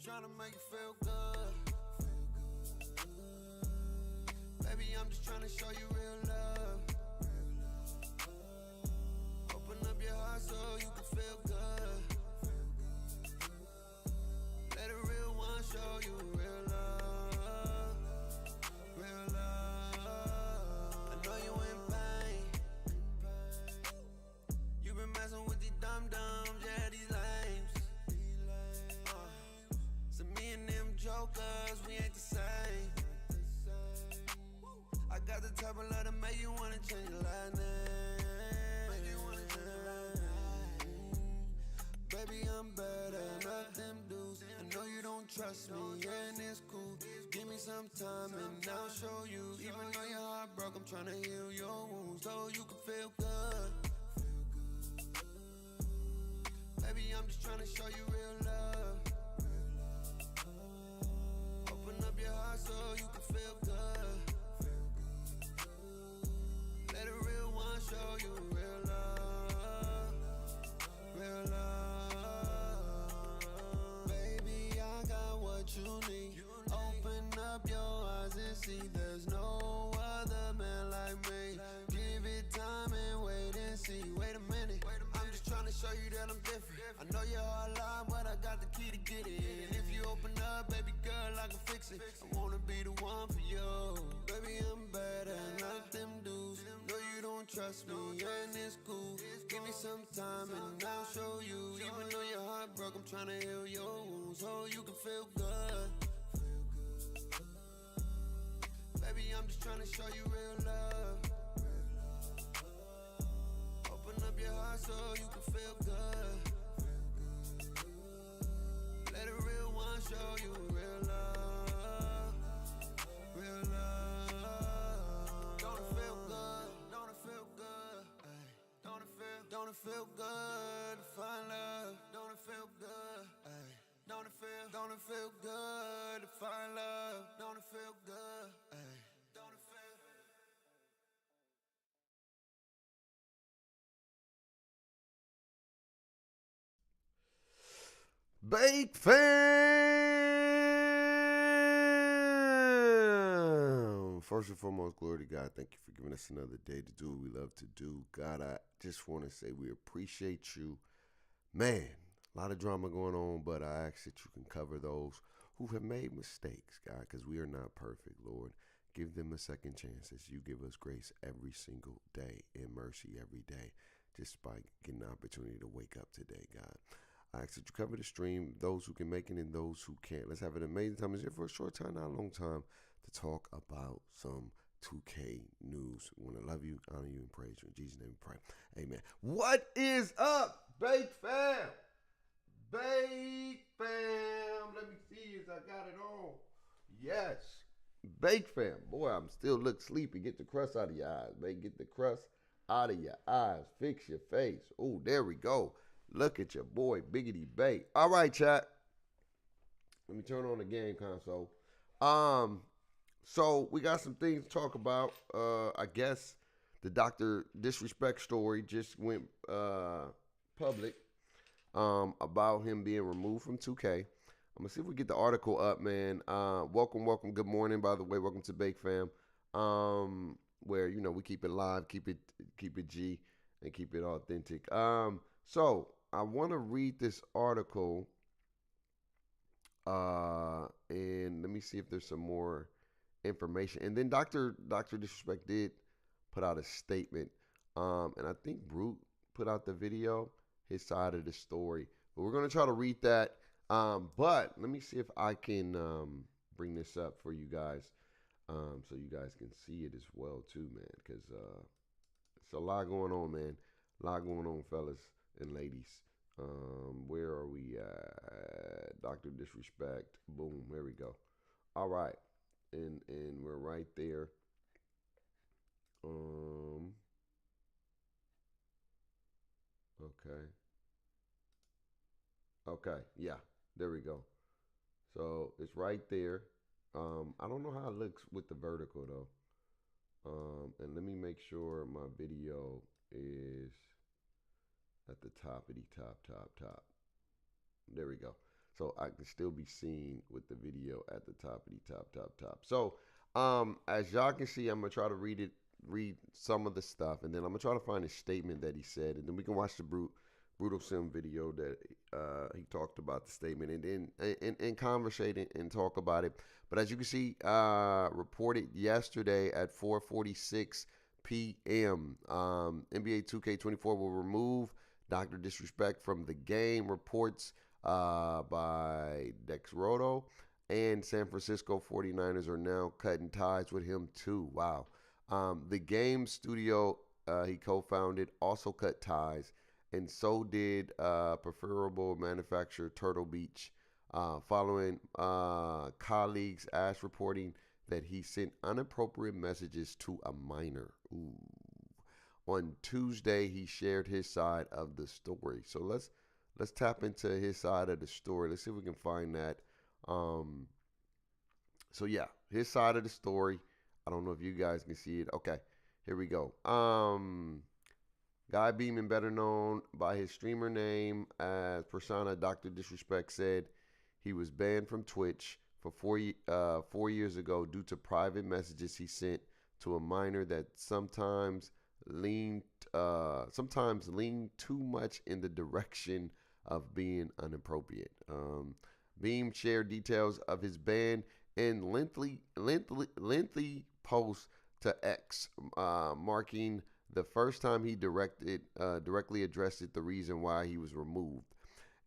Trying to make you feel good. Baby, I'm just trying to show you real love. Open up your heart so you can feel good. Let a real one show you real love. Real love. I know you in pain. You been messing with these dum-dums, yeah, these lames. So me and them jokers, we ain't the same. I got the type of love to make you wanna change your last name. Baby, I'm better, not them dudes. I know you don't trust me, and it's cool. Give me some time and I'll show you. Even though your heart broke, I'm tryna heal your wounds so you can feel good. Baby, I'm just tryna show you real love. Open up your heart so you can feel good. Let a real one show you real love. Real love. Baby, I got what you need. Open up your eyes and see there's no other man like me. Give it time and wait and see. Wait a minute, I'm just trying to show you that I'm different. I know you're all lie, but I got the key to get it. And if you open up, baby girl, I can fix it. I wanna be the one for you. Baby, I'm better, not them dudes. No, you don't trust me, and it's cool. Give me some time and I'll show you. Even though your heart broke, I'm trying to heal your wounds so you can feel good. Baby, I'm just trying to show you real love. Open up your heart so you can feel good. Let a real one show you real love. Real love. Don't it feel good? Don't it feel good? Ay. Don't it feel good to find love? Don't it feel good? Ay. Don't it feel good to find love? Don't it feel good? Ay. Don't it feel Bake fam! First and foremost, glory to God. Thank you for giving us another day to do what we love to do. God, I just want to say we appreciate you. Man, a lot of drama going on, but I ask that you can cover those who have made mistakes, God, because we are not perfect, Lord. Give them a second chance as you give us grace every single day and mercy every day, just by getting the opportunity to wake up today, God. I ask that you cover the stream, those who can make it and those who can't. Let's have an amazing time. It's here for a short time, not a long time, to talk about some 2K news. We want to love you, honor you, and praise you. In Jesus' name we pray. Amen. What is up, Bake fam? Bake fam. Let me see if I got it on. Yes. Bake fam. Boy, I'm still look sleepy. Get the crust out of your eyes, babe. Get the crust out of your eyes. Fix your face. Oh, there we go. Look at your boy, Biggity Bake. All right, chat. Let me turn on the game console. So we got some things to talk about. I guess the Dr. Disrespect story just went public about him being removed from 2K. I'm gonna see if we get the article up, man. Welcome. Good morning, by the way. Welcome to Bake Fam. Where we keep it live, keep it G, and keep it authentic. So I want to read this article, and let me see if there's some more information. And then Dr. Disrespect did put out a statement, and I think Brute put out the video, his side of the story. But we're gonna try to read that. But let me see if I can bring this up for you guys, so you guys can see it as well too, man. Because it's a lot going on, man. A lot going on, fellas and ladies. Where are we at? Dr. Disrespect. Boom. There we go. All right. And we're right there. Okay. Okay. Yeah. There we go. So it's right there. I don't know how it looks with the vertical though. And let me make sure my video is at the top. There we go. So I can still be seen with the video at the top of the top. So as y'all can see, I'm gonna try to read some of the stuff, and then I'm gonna try to find a statement that he said, and then we can watch the Brutal Sim video that he talked about the statement, and then and conversate and talk about it. But as you can see, reported yesterday at 4:46 p.m. NBA 2K24 will remove Dr. Disrespect from the game. Reports by Dex Roto, and San Francisco 49ers are now cutting ties with him too. Wow. The game studio he co-founded also cut ties, and so did preferable manufacturer Turtle Beach, following colleagues Ash reporting that he sent inappropriate messages to a minor. Ooh. On Tuesday, he shared his side of the story. So let's tap into his side of the story. Let's see if we can find that. Um, so yeah, his side of the story. I don't know if you guys can see it. Okay, here we go. Guy Beeman, better known by his streamer name as persona Dr. Disrespect, said he was banned from Twitch for 4 years ago due to private messages he sent to a minor that leaned sometimes leaned too much in the direction of being inappropriate. Beam shared details of his ban in lengthy post to X, marking the first time he directly addressed it, the reason why he was removed.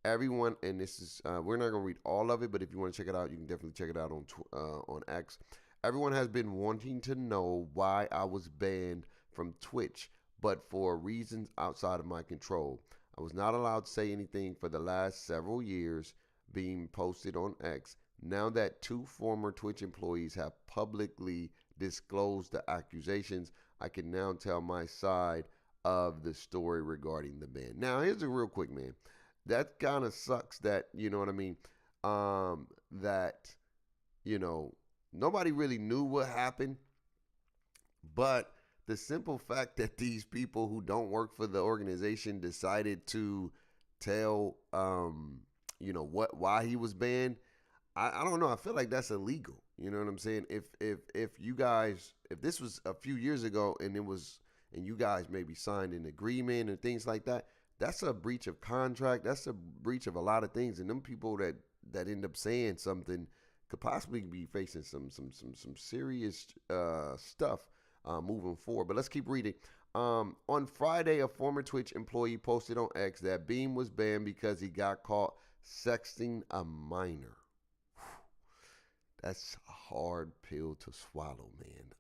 Everyone, and this is we're not gonna read all of it, but if you want to check it out, you can definitely check it out on X. Everyone has been wanting to know why I was banned from Twitch, but for reasons outside of my control. I was not allowed to say anything for the last several years, being posted on X. Now that two former Twitch employees have publicly disclosed the accusations, I can now tell my side of the story regarding the ban. Now, here's a real quick, man. That kind of sucks that, you know what I mean? That, you know, nobody really knew what happened, but the simple fact that these people who don't work for the organization decided to tell, why he was banned, I don't know. I feel like that's illegal. You know what I'm saying? If you guys, if this was a few years ago and you guys maybe signed an agreement and things like that, that's a breach of contract. That's a breach of a lot of things. And them people that end up saying something could possibly be facing some serious stuff moving forward. But let's keep reading. On Friday, a former Twitch employee posted on X that Beam was banned because he got caught sexting a minor. That's a hard pill to swallow, man.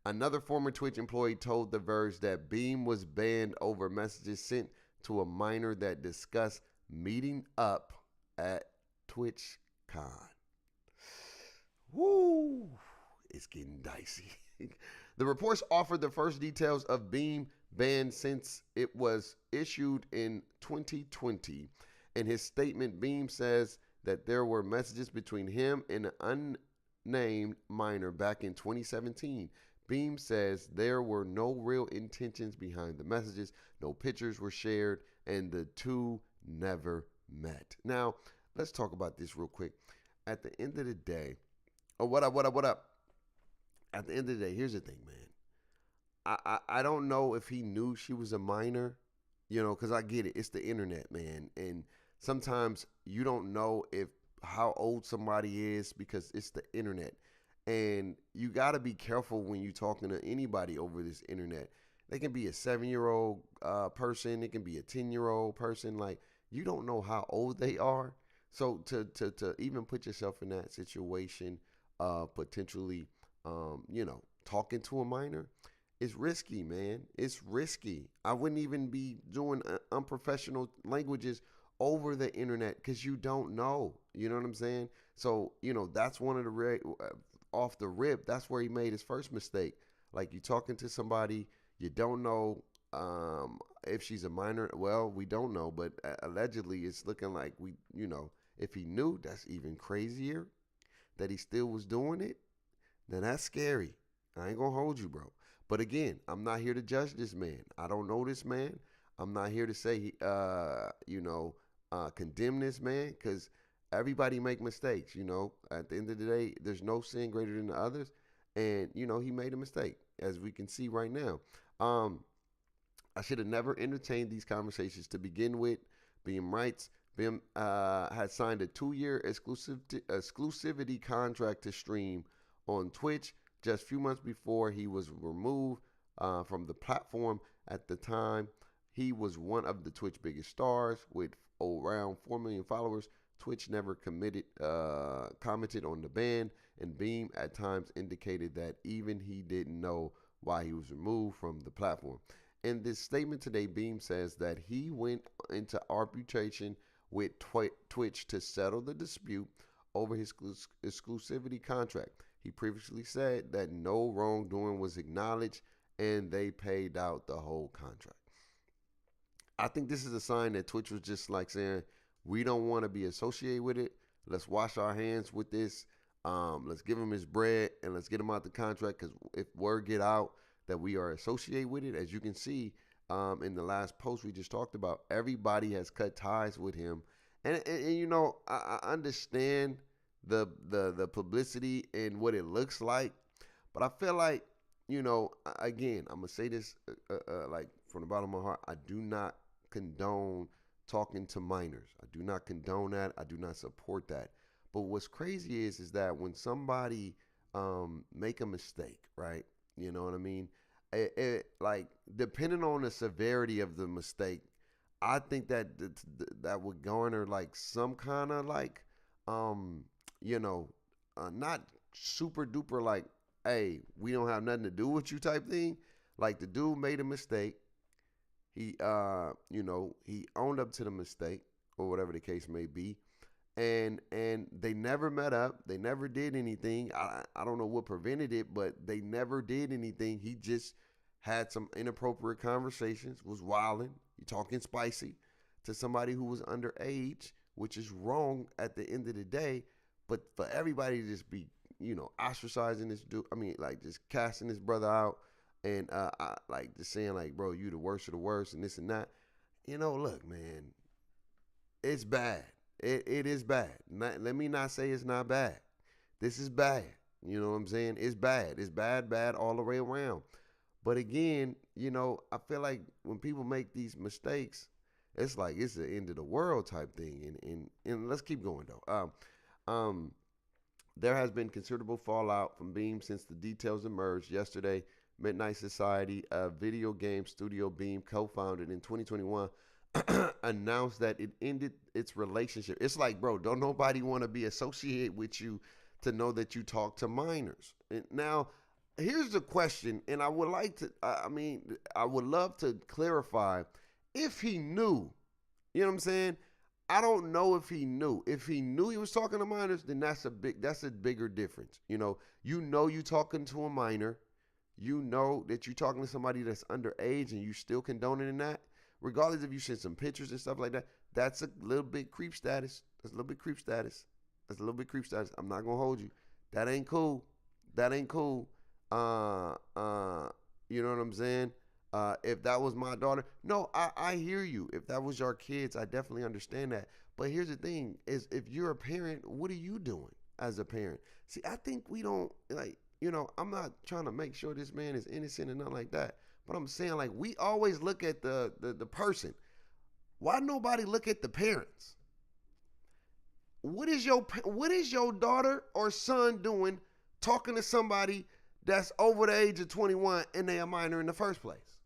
Another former Twitch employee told The Verge that Beam was banned over messages sent to a minor that discussed meeting up at TwitchCon. Woo! It's getting dicey. The reports offered the first details of Beam ban since it was issued in 2020. In his statement, Beam says that there were messages between him and an unnamed minor back in 2017. Beam says there were no real intentions behind the messages, no pictures were shared, and the two never met. Now, let's talk about this real quick. At the end of the day, what up? At the end of the day, here's the thing, man. I don't know if he knew she was a minor, because I get it. It's the internet, man. And sometimes you don't know how old somebody is because it's the internet. And you got to be careful when you're talking to anybody over this internet. They can be a 7-year-old person. It can be a 10-year-old person. Like, you don't know how old they are. So to even put yourself in that situation, potentially, talking to a minor, it's risky, man. It's risky. I wouldn't even be doing unprofessional languages over the internet because you don't know. You know what I'm saying? So, that's one of the off the rip, that's where he made his first mistake. Like, you talking to somebody, you don't know if she's a minor. Well, we don't know, but allegedly it's looking like if he knew, that's even crazier that he still was doing it. Then that's scary. I ain't gonna hold you, bro. But again, I'm not here to judge this man. I don't know this man. I'm not here to say, condemn this man, because everybody make mistakes. You know, at the end of the day, there's no sin greater than the others, and you know he made a mistake, as we can see right now. Um, I should have never entertained these conversations to begin with. Beam writes, Bim had signed a 2-year exclusivity contract to stream on Twitch just a few months before he was removed from the platform. At the time, he was one of the Twitch biggest stars with around 4 million followers. Twitch never commented on the ban, and Beam at times indicated that even he didn't know why he was removed from the platform. In this statement today, Beam says that he went into arbitration with Twitch to settle the dispute over his exclusivity contract. He previously said that no wrongdoing was acknowledged and they paid out the whole contract. I think this is a sign that Twitch was just like saying, we don't want to be associated with it. Let's wash our hands with this. Let's give him his bread and let's get him out the contract, because if word get out that we are associated with it, as you can see in the last post we just talked about, everybody has cut ties with him. And you know, I understand the publicity and what it looks like, but I feel like, you know, again, I'm going to say this like from the bottom of my heart, I do not condone talking to minors. I do not condone that. I do not support that. But what's crazy is that when somebody make a mistake, right? You know what I mean? Like, depending on the severity of the mistake, I think that that would garner like some kind of like, you know, not super duper like, hey, we don't have nothing to do with you type thing. Like, the dude made a mistake. He, you know, he owned up to the mistake or whatever the case may be. And they never met up. They never did anything. I don't know what prevented it, but they never did anything. He just had some inappropriate conversations, was wilding, talking spicy to somebody who was underage, which is wrong at the end of the day. But for everybody to just be, you know, ostracizing this dude, I mean, like, just casting this brother out and like just saying like, bro, you the worst of the worst and this and that. You know, look, man, it's bad. It is bad. Let me not say it's not bad. This is bad. You know what I'm saying? It's bad. It's bad all the way around. But again, you know, I feel like when people make these mistakes, it's like it's the end of the world type thing. And let's keep going though. There has been considerable fallout from Beam since the details emerged yesterday. Midnight Society, a video game studio Beam co-founded in 2021, announced that it ended its relationship. It's like, bro, don't nobody want to be associated with you to know that you talk to minors. And now, here's the question, and I would like to, I would love to clarify if he knew. You know what I'm saying? I don't know if he knew. If he knew he was talking to minors, then that's a bigger difference. You know you talking to a minor. You know that you're talking to somebody that's underage and you still condoning that. Regardless if you send some pictures and stuff like that, that's a little bit creep status. That's a little bit creep status. I'm not gonna hold you. That ain't cool. You know what I'm saying? If that was my daughter, no, I hear you. If that was your kids, I definitely understand that. But here's the thing: is if you're a parent, what are you doing as a parent? See, I think we don't like. You know, I'm not trying to make sure this man is innocent and nothing like that. But I'm saying, like, we always look at the person. Why nobody look at the parents? What is your daughter or son doing talking to somebody that's over the age of 21 and they a minor in the first place?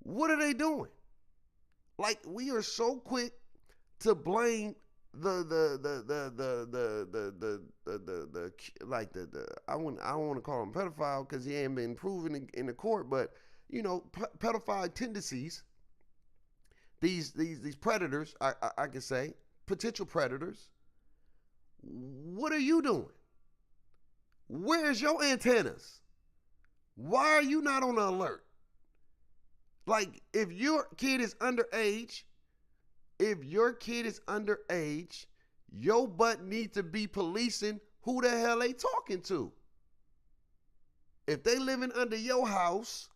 What are they doing? Like, we are so quick to blame I don't want to call him pedophile because he ain't been proven in the court, but you know, pedophile tendencies. These predators, I can say, potential predators. What are you doing? Where's your antennas? Why are you not on the alert? Like, if your kid is underage, your butt needs to be policing who the hell they talking to. If they living under your house,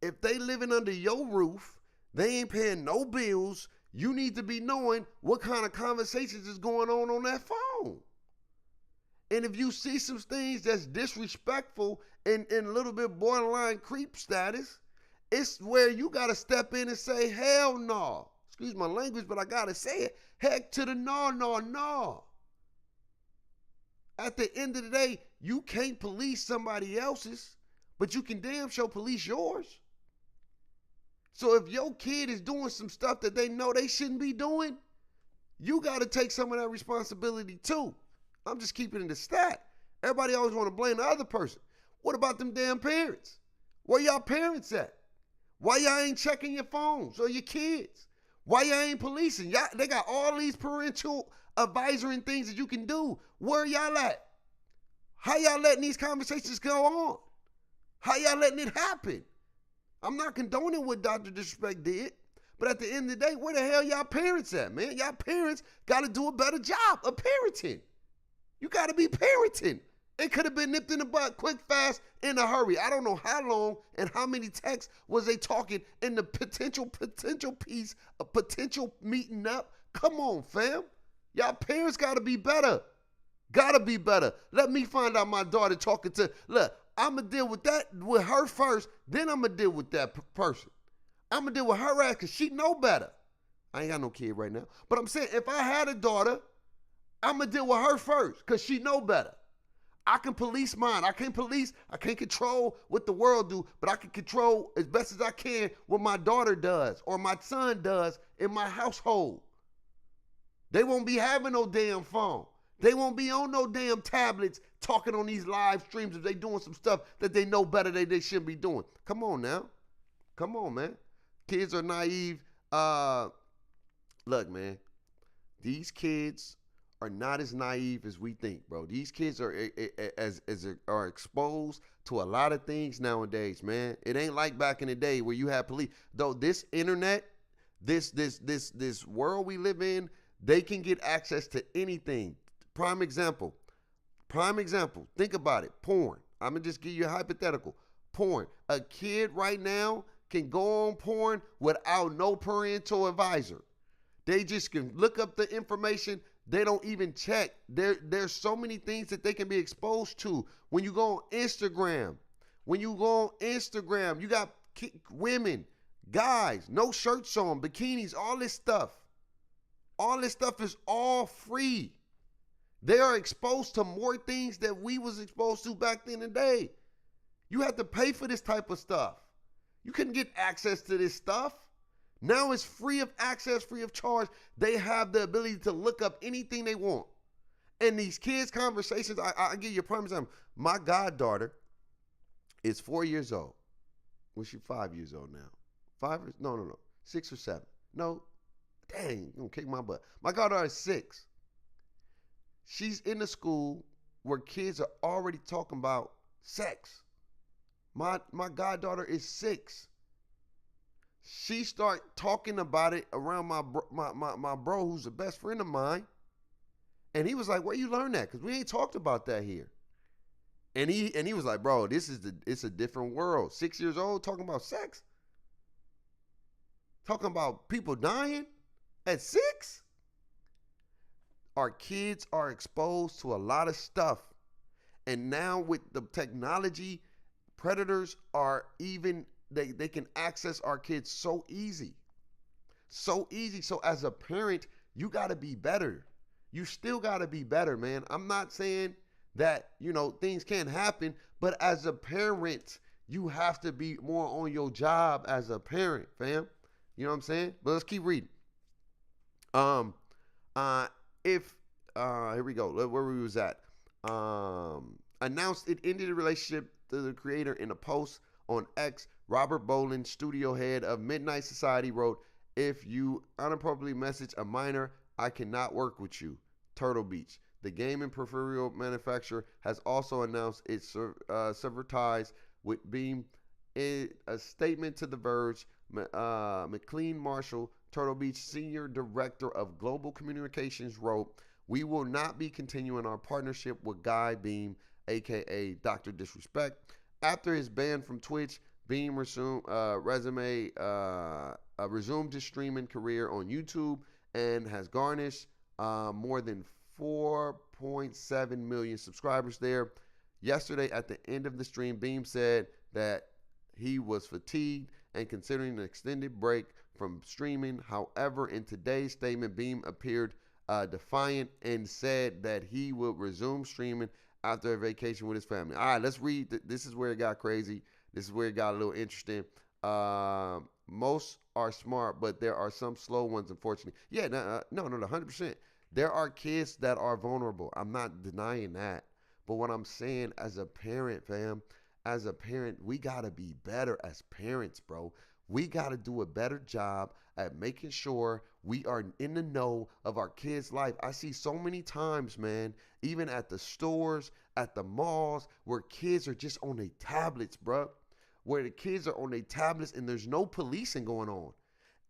if they living under your roof, they ain't paying no bills, you need to be knowing what kind of conversations is going on that phone. And if you see some things that's disrespectful and a little bit borderline creep status, it's where you got to step in and say, hell no. Excuse my language, but I got to say it. Heck to the no, no, no. At the end of the day, you can't police somebody else's, but you can damn sure police yours. So if your kid is doing some stuff that they know they shouldn't be doing, you got to take some of that responsibility too. I'm just keeping it a stat. Everybody always want to blame the other person. What about them damn parents? Where y'all parents at? Why y'all ain't checking your phones or your kids? Why y'all ain't policing? Y'all, they got all these parental advisory and things that you can do. Where y'all at? How y'all letting these conversations go on? How y'all letting it happen? I'm not condoning what Dr. Disrespect did, but at the end of the day, where the hell y'all parents at, man? Y'all parents got to do a better job of parenting. You got to be parenting. It could have been nipped in the butt quick, fast, in a hurry. I don't know how long and how many texts was they talking in the potential piece of potential meeting up. Come on, fam. Y'all parents got to be better. Got to be better. Let me find out my daughter talking to, look, I'm going to deal with that, with her first, then I'm going to deal with that person. I'm going to deal with her ass because she know better. I ain't got no kid right now. But I'm saying if I had a daughter, I'm going to deal with her first because she know better. I can police mine. I can't control what the world do, but I can control as best as I can what my daughter does or my son does in my household. They won't be having no damn phone. They won't be on no damn tablets talking on these live streams if they doing some stuff that they know better that they shouldn't be doing. Come on now. Come on, man. Kids are naive. Look, man. These kids are not as naive as we think, bro. These kids are are exposed to a lot of things nowadays, man. It ain't like back in the day where you had police. Though this internet, this world we live in, they can get access to anything. Prime example. Think about it. Porn. I'm gonna just give you a hypothetical. Porn. A kid right now can go on porn without no parental advisor. They just can look up the information. They don't even check. There's so many things that they can be exposed to. When you go on Instagram, you got women, guys, no shirts on, bikinis, all this stuff. All this stuff is all free. They are exposed to more things that we was exposed to back in the day. You have to pay for this type of stuff. You couldn't get access to this stuff. Now it's free of access, free of charge. They have the ability to look up anything they want. And these kids' conversations, I give you a prime example. My goddaughter is 4 years old. Well, she's 5 years old now. No. 6 or 7. No, dang, you're going to kick my butt. My goddaughter is 6. She's in a school where kids are already talking about sex. My goddaughter is 6. She start talking about it around my bro who's the best friend of mine. And he was like, where you learn that? Because we ain't talked about that here. And he was like, bro, it's a different world. 6 years old talking about sex? Talking about people dying at 6? Our kids are exposed to a lot of stuff. And now with the technology, predators are even, they can access our kids so easy. So easy. So as a parent, you got to be better. You still got to be better, man. I'm not saying that, things can't happen, but as a parent, you have to be more on your job as a parent, fam. You know what I'm saying? But let's keep reading. Here we go. Where we was at. Announced it ended the relationship to the creator in a post on X. Robert Boland, studio head of Midnight Society, wrote, "If you inappropriately message a minor, I cannot work with you." Turtle Beach. The gaming peripheral manufacturer has also announced its severed ties with Beam. In a statement to The Verge, McLean Marshall, Turtle Beach Senior Director of Global Communications, wrote, "We will not be continuing our partnership with Guy Beam, aka Dr. Disrespect. After his ban from Twitch, Beam resumed resumed his streaming career on YouTube and has garnished more than 4.7 million subscribers there. Yesterday, at the end of the stream, Beam said that he was fatigued and considering an extended break from streaming. However, in today's statement, Beam appeared defiant and said that he would resume streaming after a vacation with his family. All right, let's read. This is where it got crazy. This is where it got a little interesting. Most are smart, but there are some slow ones, unfortunately. Yeah, no, 100%. There are kids that are vulnerable. I'm not denying that. But what I'm saying as a parent, fam, as a parent, we got to be better as parents, bro. We got to do a better job at making sure we are in the know of our kids' life. I see so many times, man, even at the stores, at the malls, where kids are just on their tablets, bro. Where the kids are on their tablets and there's no policing going on.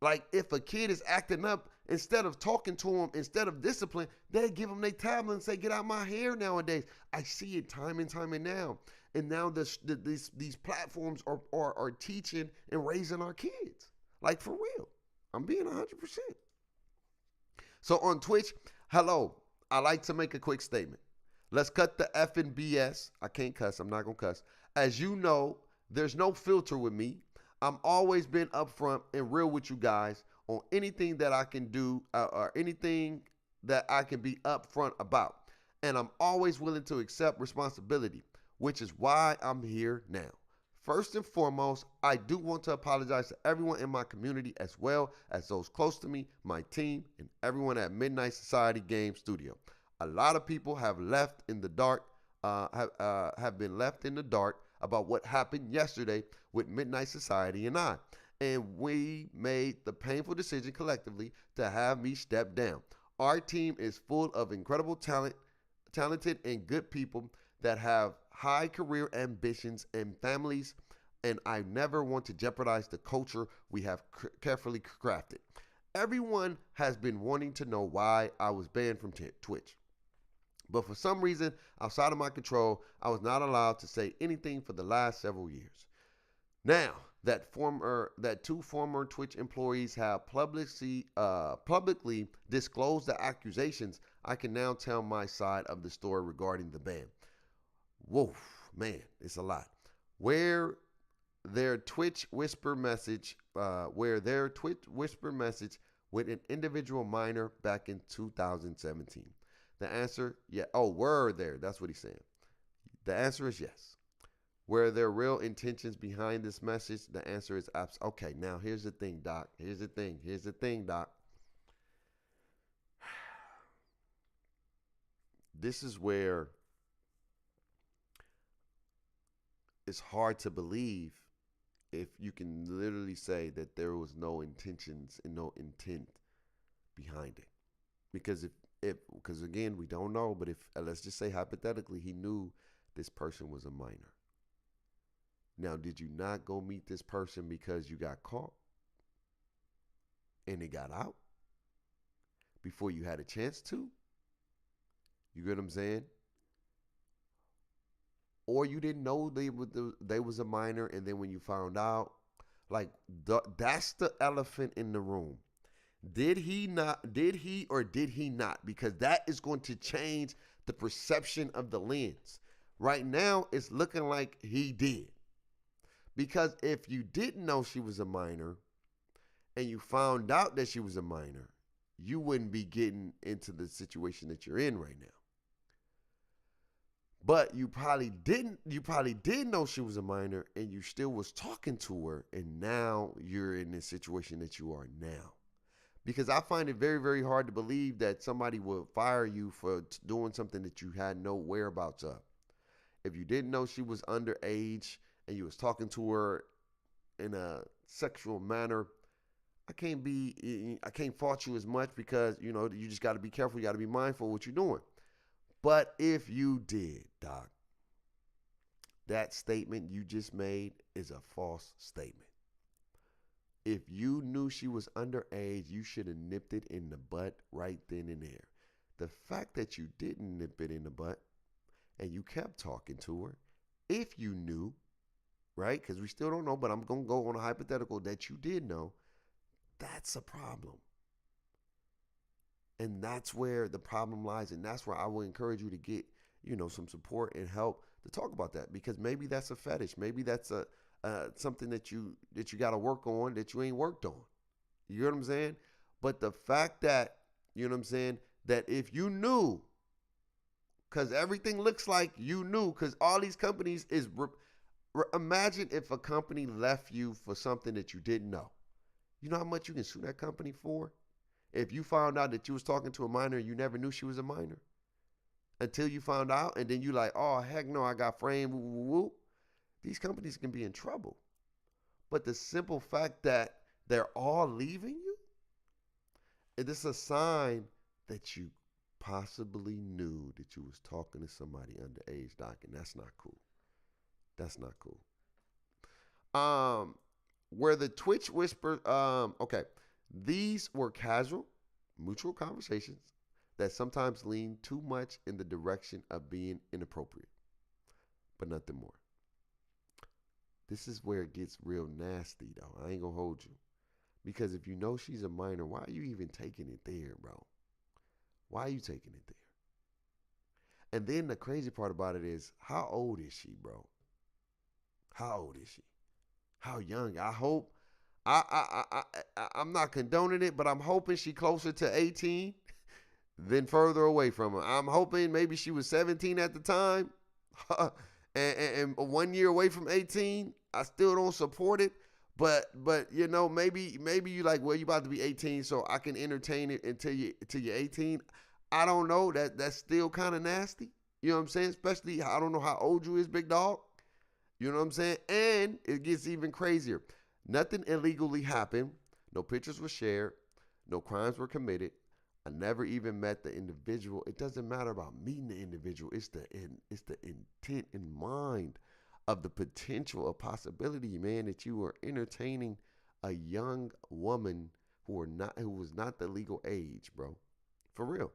Like, if a kid is acting up, instead of talking to them, instead of discipline, they give them their tablet and say, "Get out my hair." Nowadays, I see it time and time and now. And now these platforms are teaching and raising our kids. Like, for real. I'm being 100%. So on Twitch, hello, I like to make a quick statement. Let's cut the effing BS. I can't cuss. I'm not going to cuss. As you know, there's no filter with me. I'm always been upfront and real with you guys on anything that I can do or anything that I can be upfront about. And I'm always willing to accept responsibility, which is why I'm here now. First and foremost, I do want to apologize to everyone in my community as well as those close to me, my team, and everyone at Midnight Society Game Studio. A lot of people have left in the dark, have been left in the dark about what happened yesterday with Midnight Society and I. And we made the painful decision collectively to have me step down. Our team is full of incredible talented and good people that have high career ambitions and families, and I never want to jeopardize the culture we have carefully crafted. Everyone has been wanting to know why I was banned from Twitch. But for some reason outside of my control, I was not allowed to say anything for the last several years. Now that two former Twitch employees have publicly disclosed the accusations, I can now tell my side of the story regarding the ban. Whoa, man, it's a lot. Where their Twitch whisper message with an individual minor back in 2017. The answer, yeah. Oh, were there? That's what he's saying. The answer is yes. Were there real intentions behind this message? The answer is absolutely. Okay, now here's the thing, Doc. Here's the thing, Doc. This is where it's hard to believe if you can literally say that there was no intentions and no intent behind it. Because because again, we don't know, but if let's just say hypothetically he knew this person was a minor. Now, did you not go meet this person because you got caught and it got out before you had a chance to? You get what I'm saying? Or you didn't know they was a minor, and then when you found out, like that's the elephant in the room. Did he or did he not? Because that is going to change the perception of the lens. Right now, it's looking like he did. Because if you didn't know she was a minor and you found out that she was a minor, you wouldn't be getting into the situation that you're in right now. But you probably did know she was a minor and you still was talking to her, and now you're in the situation that you are now. Because I find it very, very hard to believe that somebody will fire you for doing something that you had no whereabouts of. If you didn't know she was underage and you was talking to her in a sexual manner, I can't fault you as much, because, you know, you just got to be careful. You got to be mindful of what you're doing. But if you did, Doc, that statement you just made is a false statement. If you knew she was underage, you should have nipped it in the butt right then and there. The fact that you didn't nip it in the butt and you kept talking to her, if you knew, right? Because we still don't know, but I'm going to go on a hypothetical that you did know. That's a problem. And that's where the problem lies. And that's where I will encourage you to get, some support and help to talk about that, because maybe that's a fetish. Maybe that's a something that you got to work on that you ain't worked on. You know what I'm saying? But the fact that, that if you knew, because everything looks like you knew, because all these companies is, imagine if a company left you for something that you didn't know. You know how much you can sue that company for? If you found out that you was talking to a minor and you never knew she was a minor until you found out, and then you like, oh, heck no, I got framed, woo, woo, woo. These companies can be in trouble. But the simple fact that they're all leaving you, it is a sign that you possibly knew that you was talking to somebody underage, Doc, and that's not cool. That's not cool. Where the Twitch whisper, okay, these were casual, mutual conversations that sometimes lean too much in the direction of being inappropriate, but nothing more. This is where it gets real nasty, though. I ain't gonna hold you. Because if you know she's a minor, why are you even taking it there, bro? Why are you taking it there? And then the crazy part about it is, how old is she, bro? How old is she? How young? I hope. I'm not condoning it, but I'm hoping she closer to 18 than further away from her. I'm hoping maybe she was 17 at the time, and 1 year away from 18. I still don't support it, but maybe you like, well, you about to be 18, so I can entertain it until you're 18. I don't know. That's still kind of nasty. You know what I'm saying? Especially, I don't know how old you is, big dog. You know what I'm saying? And it gets even crazier. Nothing illegally happened. No pictures were shared. No crimes were committed. I never even met the individual. It doesn't matter about meeting the individual. It's the intent in mind of the potential of possibility, man, that you are entertaining a young woman who was not the legal age, bro. For real.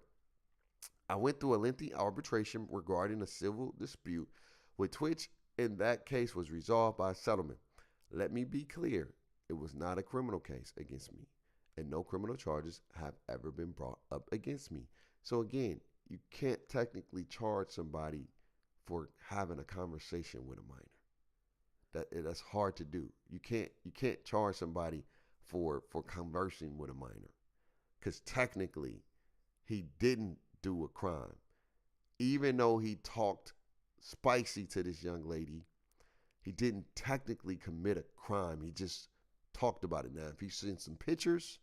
I went through a lengthy arbitration regarding a civil dispute with Twitch. In that case was resolved by a settlement. Let me be clear, it was not a criminal case against me, and no criminal charges have ever been brought up against me. So again, you can't technically charge somebody for having a conversation with a minor. That's hard to do. You can't charge somebody for conversing with a minor, because technically he didn't do a crime. Even though he talked spicy to this young lady, he didn't technically commit a crime. He just talked about it. Now, if he sent some pictures,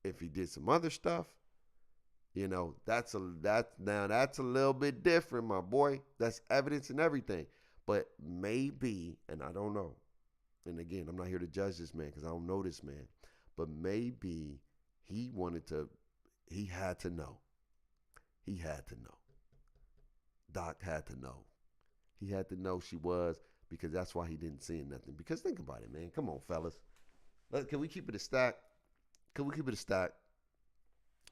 if he did some other stuff, that's a little bit different, my boy. That's evidence and everything. But maybe, and I don't know, and again, I'm not here to judge this man because I don't know this man, but maybe he had to know. He had to know. Doc had to know. He had to know she was, because that's why he didn't say nothing. Because think about it, man. Come on, fellas. Can we keep it a stack? Can we keep it a stack?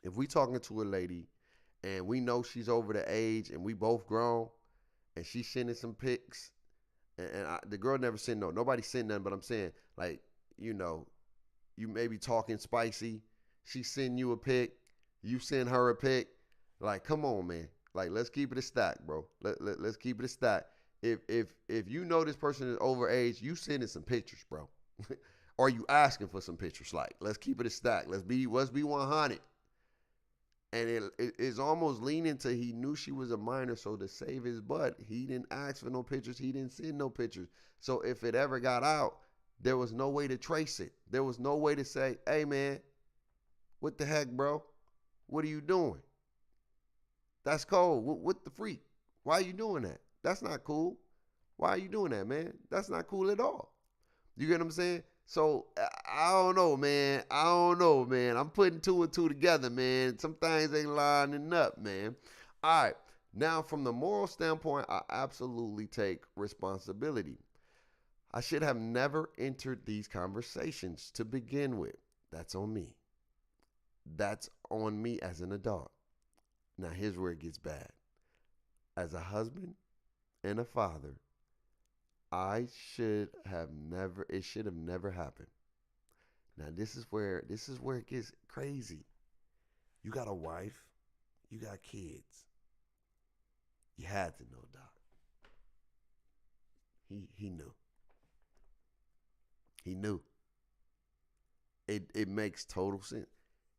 If we talking to a lady and we know she's over the age and we both grown and she's sending some pics, and the girl never sent nobody sent nothing, but I'm saying, like, you may be talking spicy. She send you a pic. You send her a pic. Like, come on, man. Like, let's keep it a stack, bro. Let's keep it a stack. If you know this person is over age, you sending some pictures, bro. Or you asking for some pictures. Like, let's keep it a stack. Let's be 100. And it's almost leaning to he knew she was a minor, so to save his butt, he didn't ask for no pictures. He didn't send no pictures. So if it ever got out, there was no way to trace it. There was no way to say, hey, man, what the heck, bro? What are you doing? That's cold. What the freak? Why are you doing that? That's not cool. Why are you doing that, man? That's not cool at all. You get what I'm saying? So, I don't know, man. I'm putting two and two together, man. Some things ain't lining up, man. All right. Now, from the moral standpoint, I absolutely take responsibility. I should have never entered these conversations to begin with. That's on me. That's on me as an adult. Now, here's where it gets bad. As a husband and a father, it should have never happened. Now this is where it gets crazy. You got a wife, you got kids. You had to know, Doc. He knew. He knew. It makes total sense.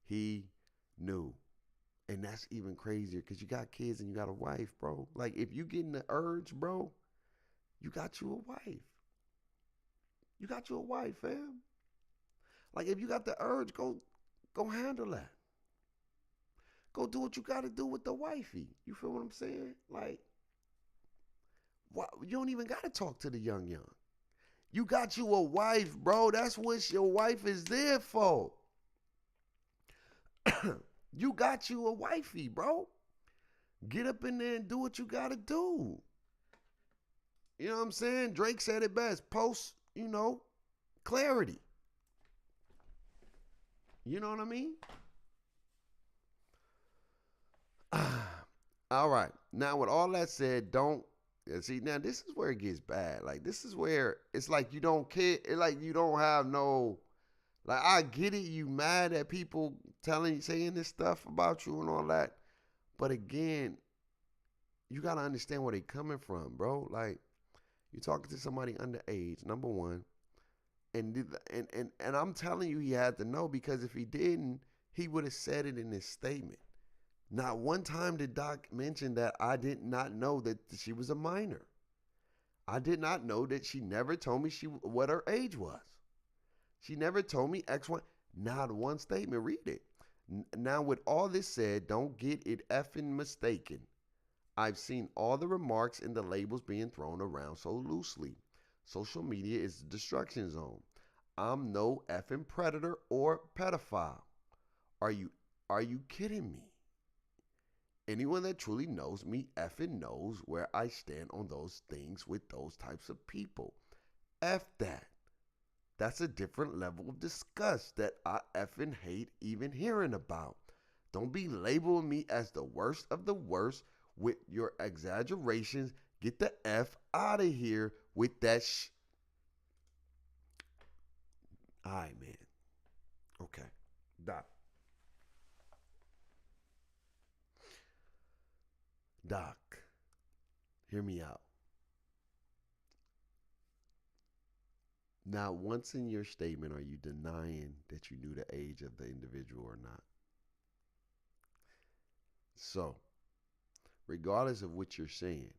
He knew. And that's even crazier because you got kids and you got a wife, bro. Like if you getting the urge, bro, you got you a wife. You got you a wife, fam. Like if you got the urge, go handle that. Go do what you gotta do with the wifey. You feel what I'm saying? Like, why, you don't even gotta talk to the young young. You got you a wife, bro. That's what your wife is there for. You got you a wifey, bro. Get up in there and do what you gotta do. You know what I'm saying? Drake said it best. Post, clarity. You know what I mean? All right. Now, with all that said, don't see. Now, this is where it gets bad. Like, this is where it's like you don't care. It's like you don't have no. Like, I get it. You mad at people saying this stuff about you and all that. But again, you gotta understand where they coming from, bro. Like, you're talking to somebody underage. Number one, and I'm telling you, he had to know because if he didn't, he would have said it in his statement. Not one time did Doc mention that I did not know that she was a minor. I did not know that she never told me what her age was. She never told me X one. Not one statement. Read it. Now, with all this said, don't get it effing mistaken. I've seen all the remarks and the labels being thrown around so loosely. Social media is the destruction zone. I'm no effing predator or pedophile. Are you kidding me? Anyone that truly knows me effing knows where I stand on those things with those types of people. F that. That's a different level of disgust that I effing hate even hearing about. Don't be labeling me as the worst of the worst with your exaggerations. Get the F out of here with that All right, man. Okay. Doc. Doc, hear me out. Now, once in your statement, are you denying that you knew the age of the individual or not? So, regardless of what you're saying,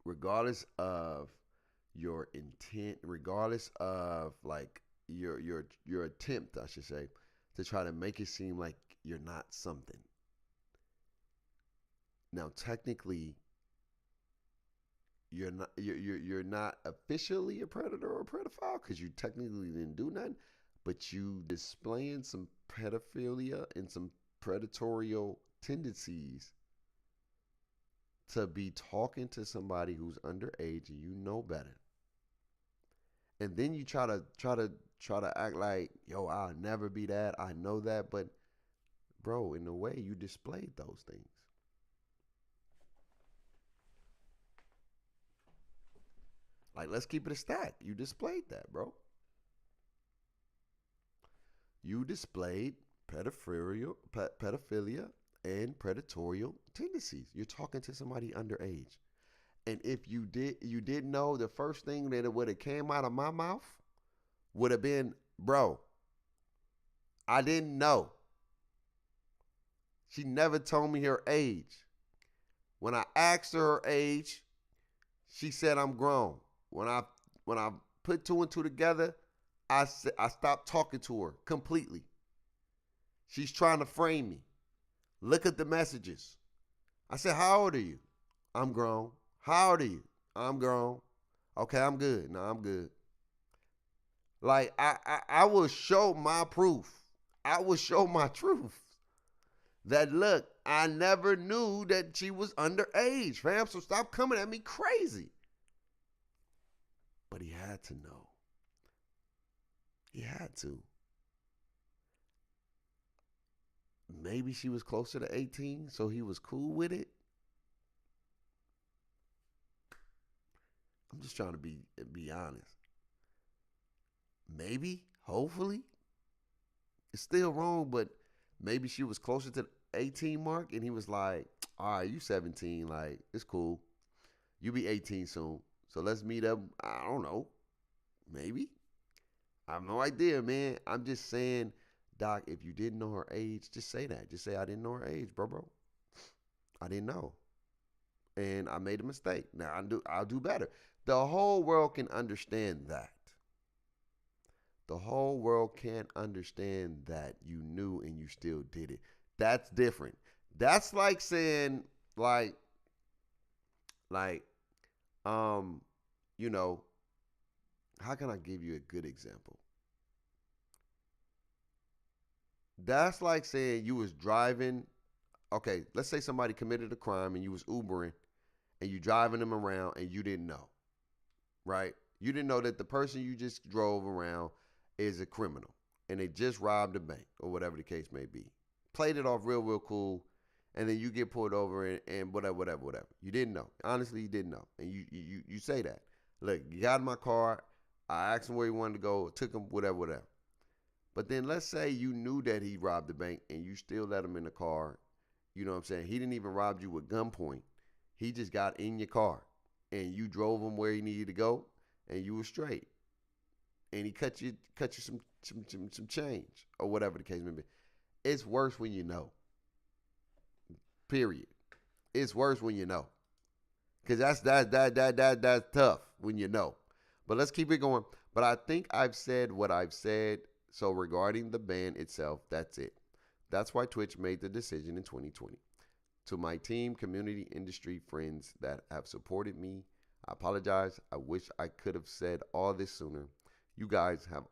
regardless of your intent, regardless of like your attempt, I should say, to try to make it seem like you're not something. Now, technically, you're not officially a predator or a pedophile because you technically didn't do nothing, but you displaying some pedophilia and some predatorial tendencies to be talking to somebody who's underage and you know better. And then you try to act like, yo, I'll never be that. I know that, but bro, in a way, you displayed those things. Like, let's keep it a stack. You displayed that, bro. You displayed pedophilia and predatorial tendencies. You're talking to somebody underage. And if you didn't know, the first thing that would have came out of my mouth would have been, bro, I didn't know. She never told me her age. When I asked her age, she said I'm grown. When I put two and two together, I stopped talking to her completely. She's trying to frame me. Look at the messages. I said, how old are you? I'm grown. How old are you? I'm grown. Okay, I'm good. No, I'm good. Like, I will show my proof. I will show my truth. That look, I never knew that she was underage, fam. So stop coming at me crazy. But he had to know. He had to. Maybe she was closer to 18, so he was cool with it. I'm just trying to be honest. Maybe, Hopefully, it's still wrong, but maybe she was closer to the 18 mark, and he was like, "All right, you 17, like it's cool. You be 18 soon, so let's meet up." I don't know, maybe. I have no idea, man. I'm just saying, Doc. If you didn't know her age, just say that. Just say I didn't know her age, bro. I didn't know, and I made a mistake. Now I'll do better. The whole world can understand that. The whole world can't understand that you knew and you still did it. That's different. That's like saying, like, like, um, you know, how can I give you a good example? That's like saying you was driving. Okay, let's say somebody committed a crime and you was Ubering and you driving them around and you didn't know, right? You didn't know that the person you just drove around is a criminal and they just robbed a bank or whatever the case may be. Played it off real cool, and then you get pulled over and whatever. You didn't know. Honestly, you didn't know, and you say that. Look, you got in my car. I asked him where he wanted to go. Took him whatever. But then let's say you knew that he robbed the bank and you still let him in the car. You know what I'm saying? He didn't even rob you with gunpoint. He just got in your car and you drove him where he needed to go and you were straight. And he cut you some change or whatever the case may be. It's worse when you know. Period. It's worse when you know. Cause that's tough when you know. But let's keep it going. But I think I've said what I've said. So regarding the ban itself, that's it. That's why Twitch made the decision in 2020. To my team, community, industry friends that have supported me, I apologize. I wish I could have said all this sooner. You guys have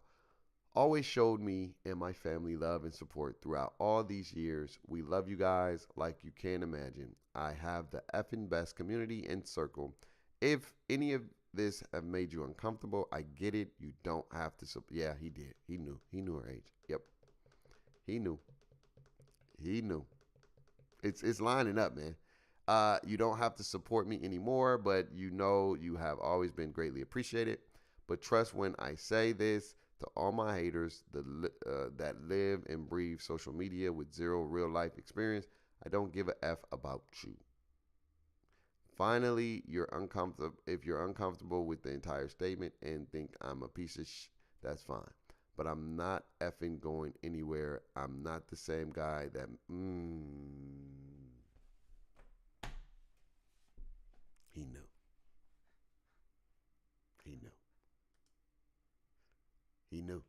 always showed me and my family love and support throughout all these years. We love you guys like you can't imagine. I have the effing best community and circle. If any of this have made you uncomfortable, I get it. You don't have to. Yeah, he did. He knew. He knew her age. Yep. He knew. He knew. It's lining up, man. You don't have to support me anymore, but you know you have always been greatly appreciated. But trust when I say this to all my haters that live and breathe social media with zero real life experience, I don't give a F about you. Finally, you're uncomfortable. If you're uncomfortable with the entire statement and think I'm a piece of that's fine. But I'm not effing going anywhere. I'm not the same guy that. He knew. He knew. He knew.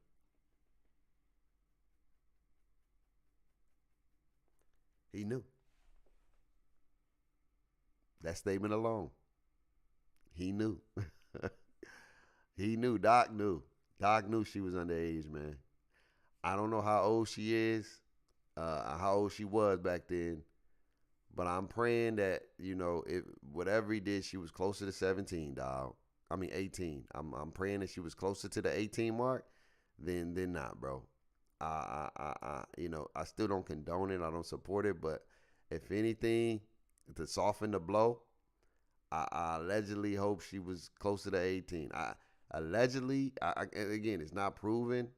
He knew. That statement alone. He knew. He knew. Doc knew. Doc knew she was underage, man. I don't know how old she is, how old she was back then, but I'm praying that if whatever he did, she was closer to 17, dog. I mean 18. I'm praying that she was closer to the 18 mark than not, bro. I still don't condone it. I don't support it, but if anything, to soften the blow, I allegedly hope she was closer to 18. Again, it's not proven,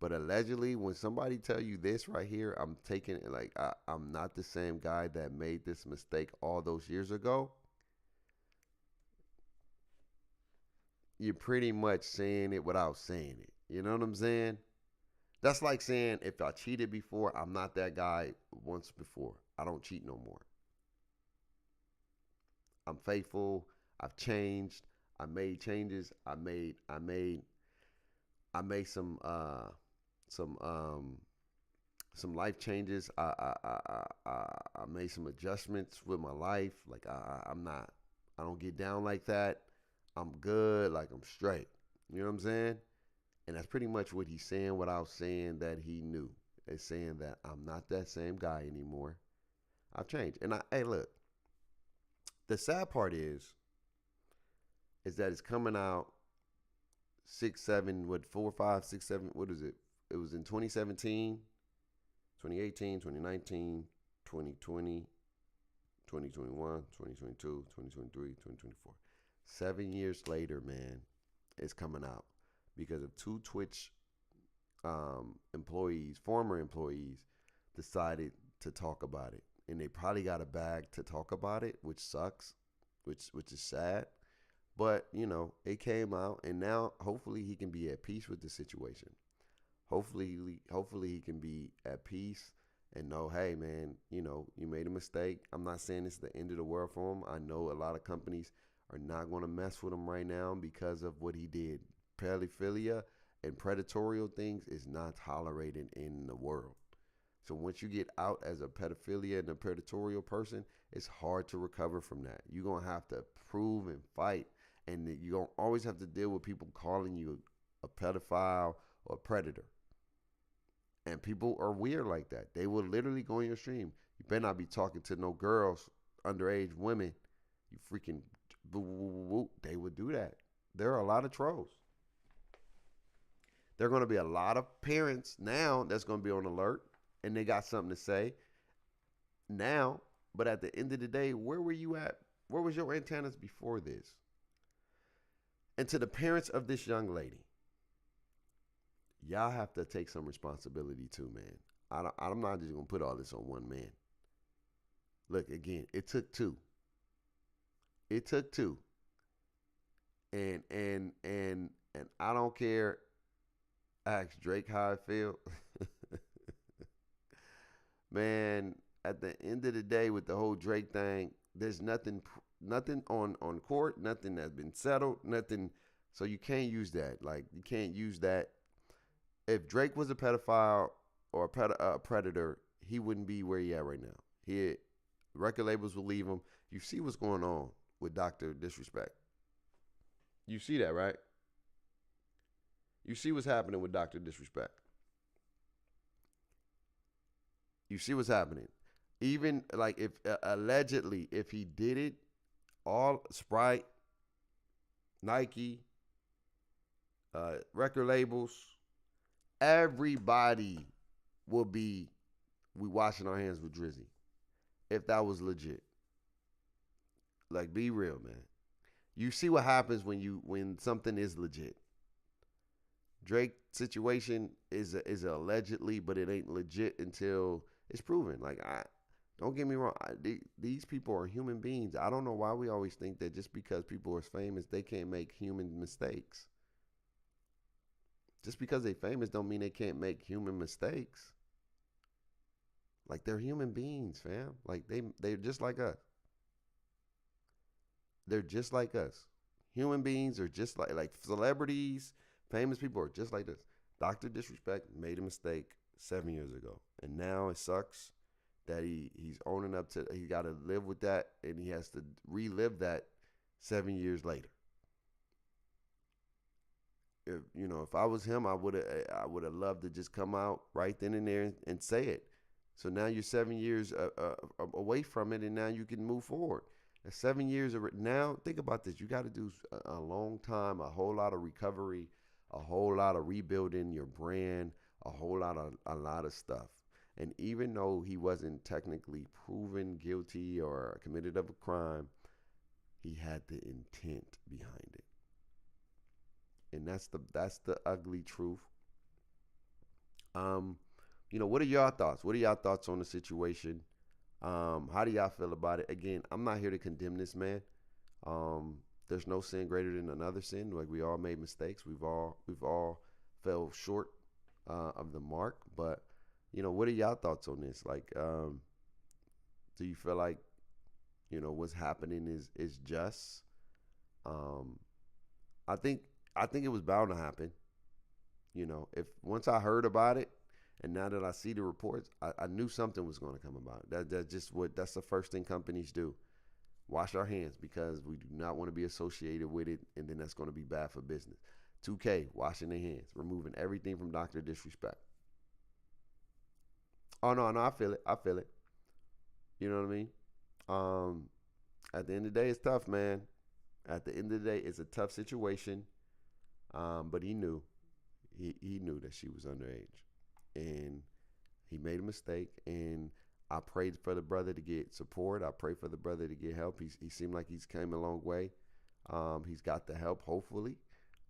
but allegedly, when somebody tell you this right here, I'm taking it like I'm not the same guy that made this mistake all those years ago. You're pretty much saying it without saying it. You know what I'm saying? That's like saying if I cheated before, I'm not that guy once before. I don't cheat no more. I'm faithful. I've changed. I made changes. I made some life changes. I made some adjustments with my life. Like I'm not. I don't get down like that. I'm good. Like I'm straight. You know what I'm saying? And that's pretty much what he's saying without saying that he knew. It's saying that I'm not that same guy anymore. I've changed. And hey, look. The sad part is that it's coming out 6, 7, what 4, 5, 6, 7. What is it? It was in 2017, 2018, 2019, 2020, 2021, 2022, 2023, 2024. 7 years later, man, it's coming out because of two Twitch employees, former employees, decided to talk about it, and they probably got a bag to talk about it, which sucks, which is sad. But it came out, and now hopefully he can be at peace with the situation. Hopefully he can be at peace and know, hey man, you made a mistake. I'm not saying it's the end of the world for him. I know a lot of companies are not going to mess with him right now because of what he did. Pedophilia and predatorial things is not tolerated in the world. So once you get out as a pedophilia and a predatorial person, it's hard to recover from that. You're going to have to prove and fight, and you're going to always have to deal with people calling you a pedophile or a predator. And people are weird like that. They will literally go on your stream. You better not be talking to no girls, underage women. You freaking boo, boo, boo, boo. They would do that. There are a lot of trolls. There are going to be a lot of parents now that's going to be on alert, and they got something to say now. But at the end of the day, where were you at? Where was your antennas before this? And to the parents of this young lady, y'all have to take some responsibility too, man. I'm not just gonna put all this on one man. Look, again, it took two. It took two. And I don't care. Ask Drake how I feel. Man, at the end of the day, with the whole Drake thing, there's nothing on court, nothing that's been settled, nothing. So you can't use that. Like, you can't use that. If Drake was a pedophile or a predator, he wouldn't be where he at right now. Record labels will leave him. You see what's going on with Dr. Disrespect. You see that, right? You see what's happening with Dr. Disrespect. You see what's happening. Even like if allegedly, if he did it, all Sprite, Nike, record labels, everybody will be washing our hands with Drizzy if that was legit. Like, be real, man. You see what happens when something is legit. Drake situation is allegedly, but it ain't legit until it's proven. Like, don't get me wrong. These people are human beings. I don't know why we always think that just because people are famous, they can't make human mistakes. Just because they famous don't mean they can't make human mistakes. Like, they're human beings, fam. Like, they're just like us. They're just like us. Human beings are just like celebrities, famous people are just like this. Dr. Disrespect made a mistake 7 years ago. And now it sucks that he's owning up to, he got to live with that, and he has to relive that 7 years later. If I was him, I would have loved to just come out right then and there and say it. So now you're 7 years away from it, and now you can move forward. 7 years now, think about this. You got to do a long time, a whole lot of recovery, a whole lot of rebuilding your brand, a lot of stuff. And even though he wasn't technically proven guilty or committed of a crime, he had the intent behind it. And that's the ugly truth. What are y'all thoughts? What are y'all thoughts on the situation? How do y'all feel about it? Again, I'm not here to condemn this man. There's no sin greater than another sin. Like, we all made mistakes. We've all fell short of the mark. But what are y'all thoughts on this? Like, do you feel like what's happening is just? I think it was bound to happen. If once I heard about it, and now that I see the reports, I knew something was going to come about. That's the first thing companies do. Wash our hands, because we do not want to be associated with it, and then that's going to be bad for business. 2K, washing their hands, removing everything from Dr. Disrespect. Oh, no, I feel it. You know what I mean? At the end of the day, it's tough, man. At the end of the day, it's a tough situation. But he knew. He knew that she was underage. And he made a mistake, and I prayed for the brother to get support. I prayed for the brother to get help. He seemed like he's came a long way. He's got the help, hopefully.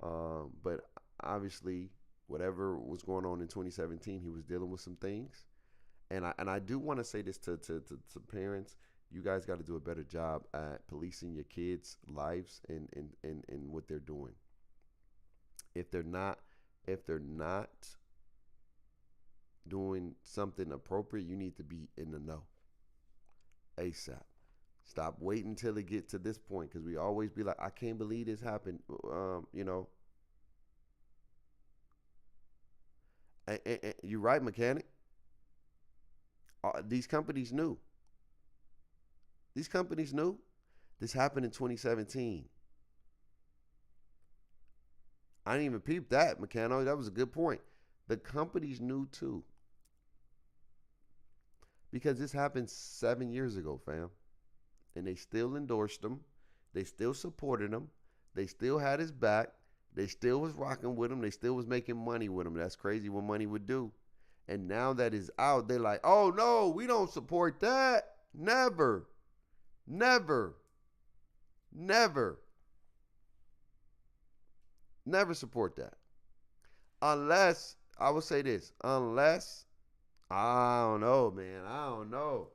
But obviously, whatever was going on in 2017, he was dealing with some things. And I do want to say this to parents. You guys got to do a better job at policing your kids' lives and what they're doing. If they're not if they're not doing something appropriate, you need to be in the know ASAP. Stop waiting till it get to this point, because we always be like, I can't believe this happened. You're right, mechanic. These companies knew. These companies knew. This happened in 2017. I didn't even peep that, Meccano. That was a good point. The companies knew too. Because this happened 7 years ago, fam. And they still endorsed him. They still supported him. They still had his back. They still was rocking with him. They still was making money with him. That's crazy what money would do. And now that is out, they're like, oh no, we don't support that. Never. Never. Never. Never support that. Unless, I would say this, unless, I don't know, man. I don't know.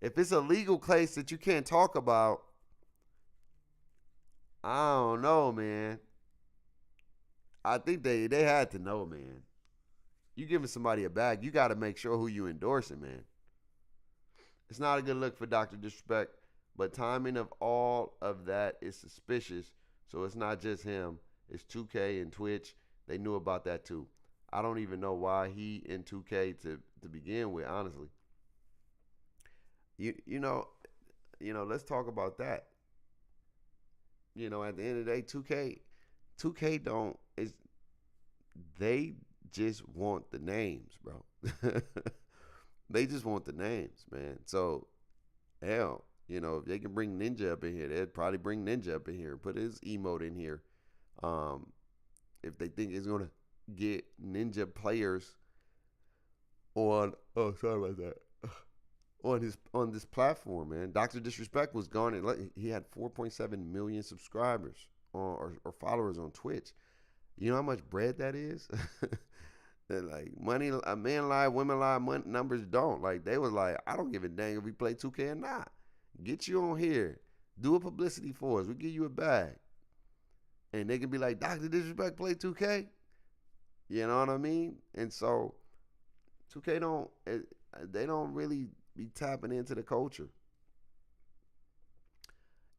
If it's a legal case that you can't talk about, I don't know, man. I think they had to know, man. You giving somebody a bag, you got to make sure who you endorsing, man. It's not a good look for Dr. Disrespect, but timing of all of that is suspicious. So it's not just him. It's 2K and Twitch. They knew about that too. I don't even know why he in 2K to begin with, honestly. You know, let's talk about that. At the end of the day, 2K don't is they just want the names, bro. They just want the names, man. So, hell, if they can bring Ninja up in here, they'd probably bring Ninja up in here, put his emote in here. If they think it's gonna get Ninja players on, oh, sorry about that, on this platform, man. Dr. Disrespect was gone. He had 4.7 million subscribers or followers on Twitch. You know how much bread that is? Like, money, a man lie, women lie, numbers don't. Like, they was like, I don't give a dang if we play 2K or not. Get you on here. Do a publicity for us. We'll give you a bag. And they can be like, Dr. Disrespect play 2K? You know what I mean? And so 2K they don't really be tapping into the culture.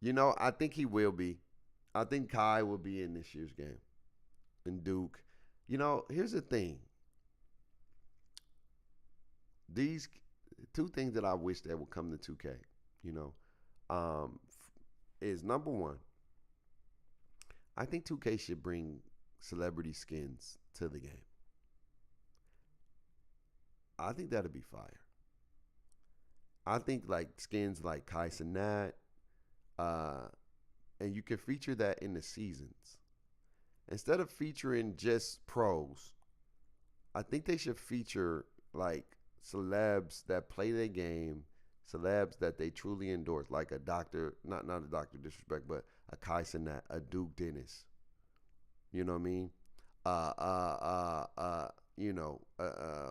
I think he will be. I think Kai will be in this year's game. And Duke. Here's the thing. These two things that I wish that would come to 2K, is number one, I think 2K should bring celebrity skins to the game. I think that'd be fire. I think like skins like Kai Cenat, and you can feature that in the seasons. Instead of featuring just pros, I think they should feature like celebs that play their game, celebs that they truly endorse, like a doctor, not a Dr. Disrespect, but a Kai Cenat, a Duke Dennis. You know what I mean?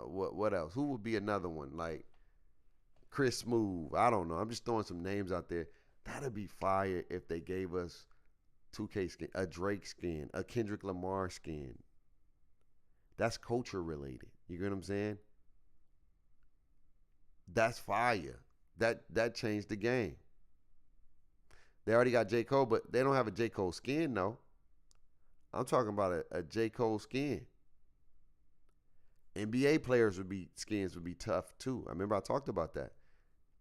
What else? Who would be another one? Like Chris Smooth. I don't know. I'm just throwing some names out there. That'd be fire if they gave us 2K skin, a Drake skin, a Kendrick Lamar skin. That's culture related. You get what I'm saying? That's fire. That changed the game. They already got J. Cole, but they don't have a J. Cole skin, no. I'm talking about a J. Cole skin. NBA players skins would be tough too. I remember I talked about that.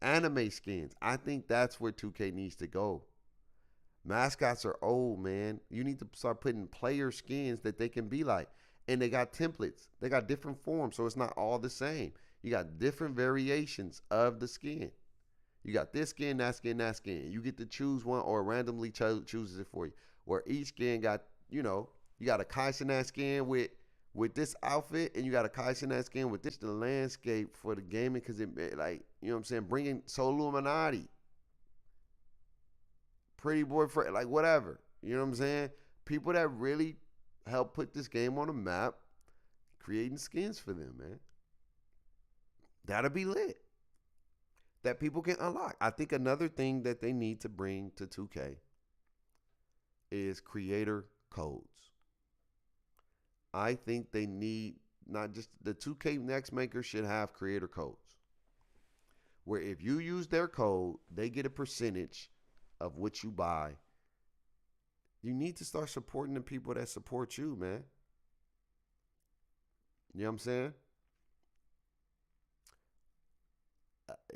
Anime skins. I think that's where 2K needs to go. Mascots are old, man. You need to start putting player skins that they can be like. And they got templates. They got different forms, so it's not all the same. You got different variations of the skin. You got this skin, that skin, that skin. You get to choose one, or randomly chooses it for you. Where each skin got, you got a Kai Cenat skin with this outfit, and you got a Kai Cenat skin with this the landscape for the gaming, because it, like, you know what I'm saying, bringing Soul Illuminati, Pretty Boy, like whatever. You know what I'm saying? People that really help put this game on a map, creating skins for them, man. That'll be lit. That people can unlock. I think another thing that they need to bring to 2K is creator codes. I think they need not just the 2K next maker should have creator codes where if you use their code, they get a percentage of what you buy. You need to start supporting the people that support you, man. You know what I'm saying?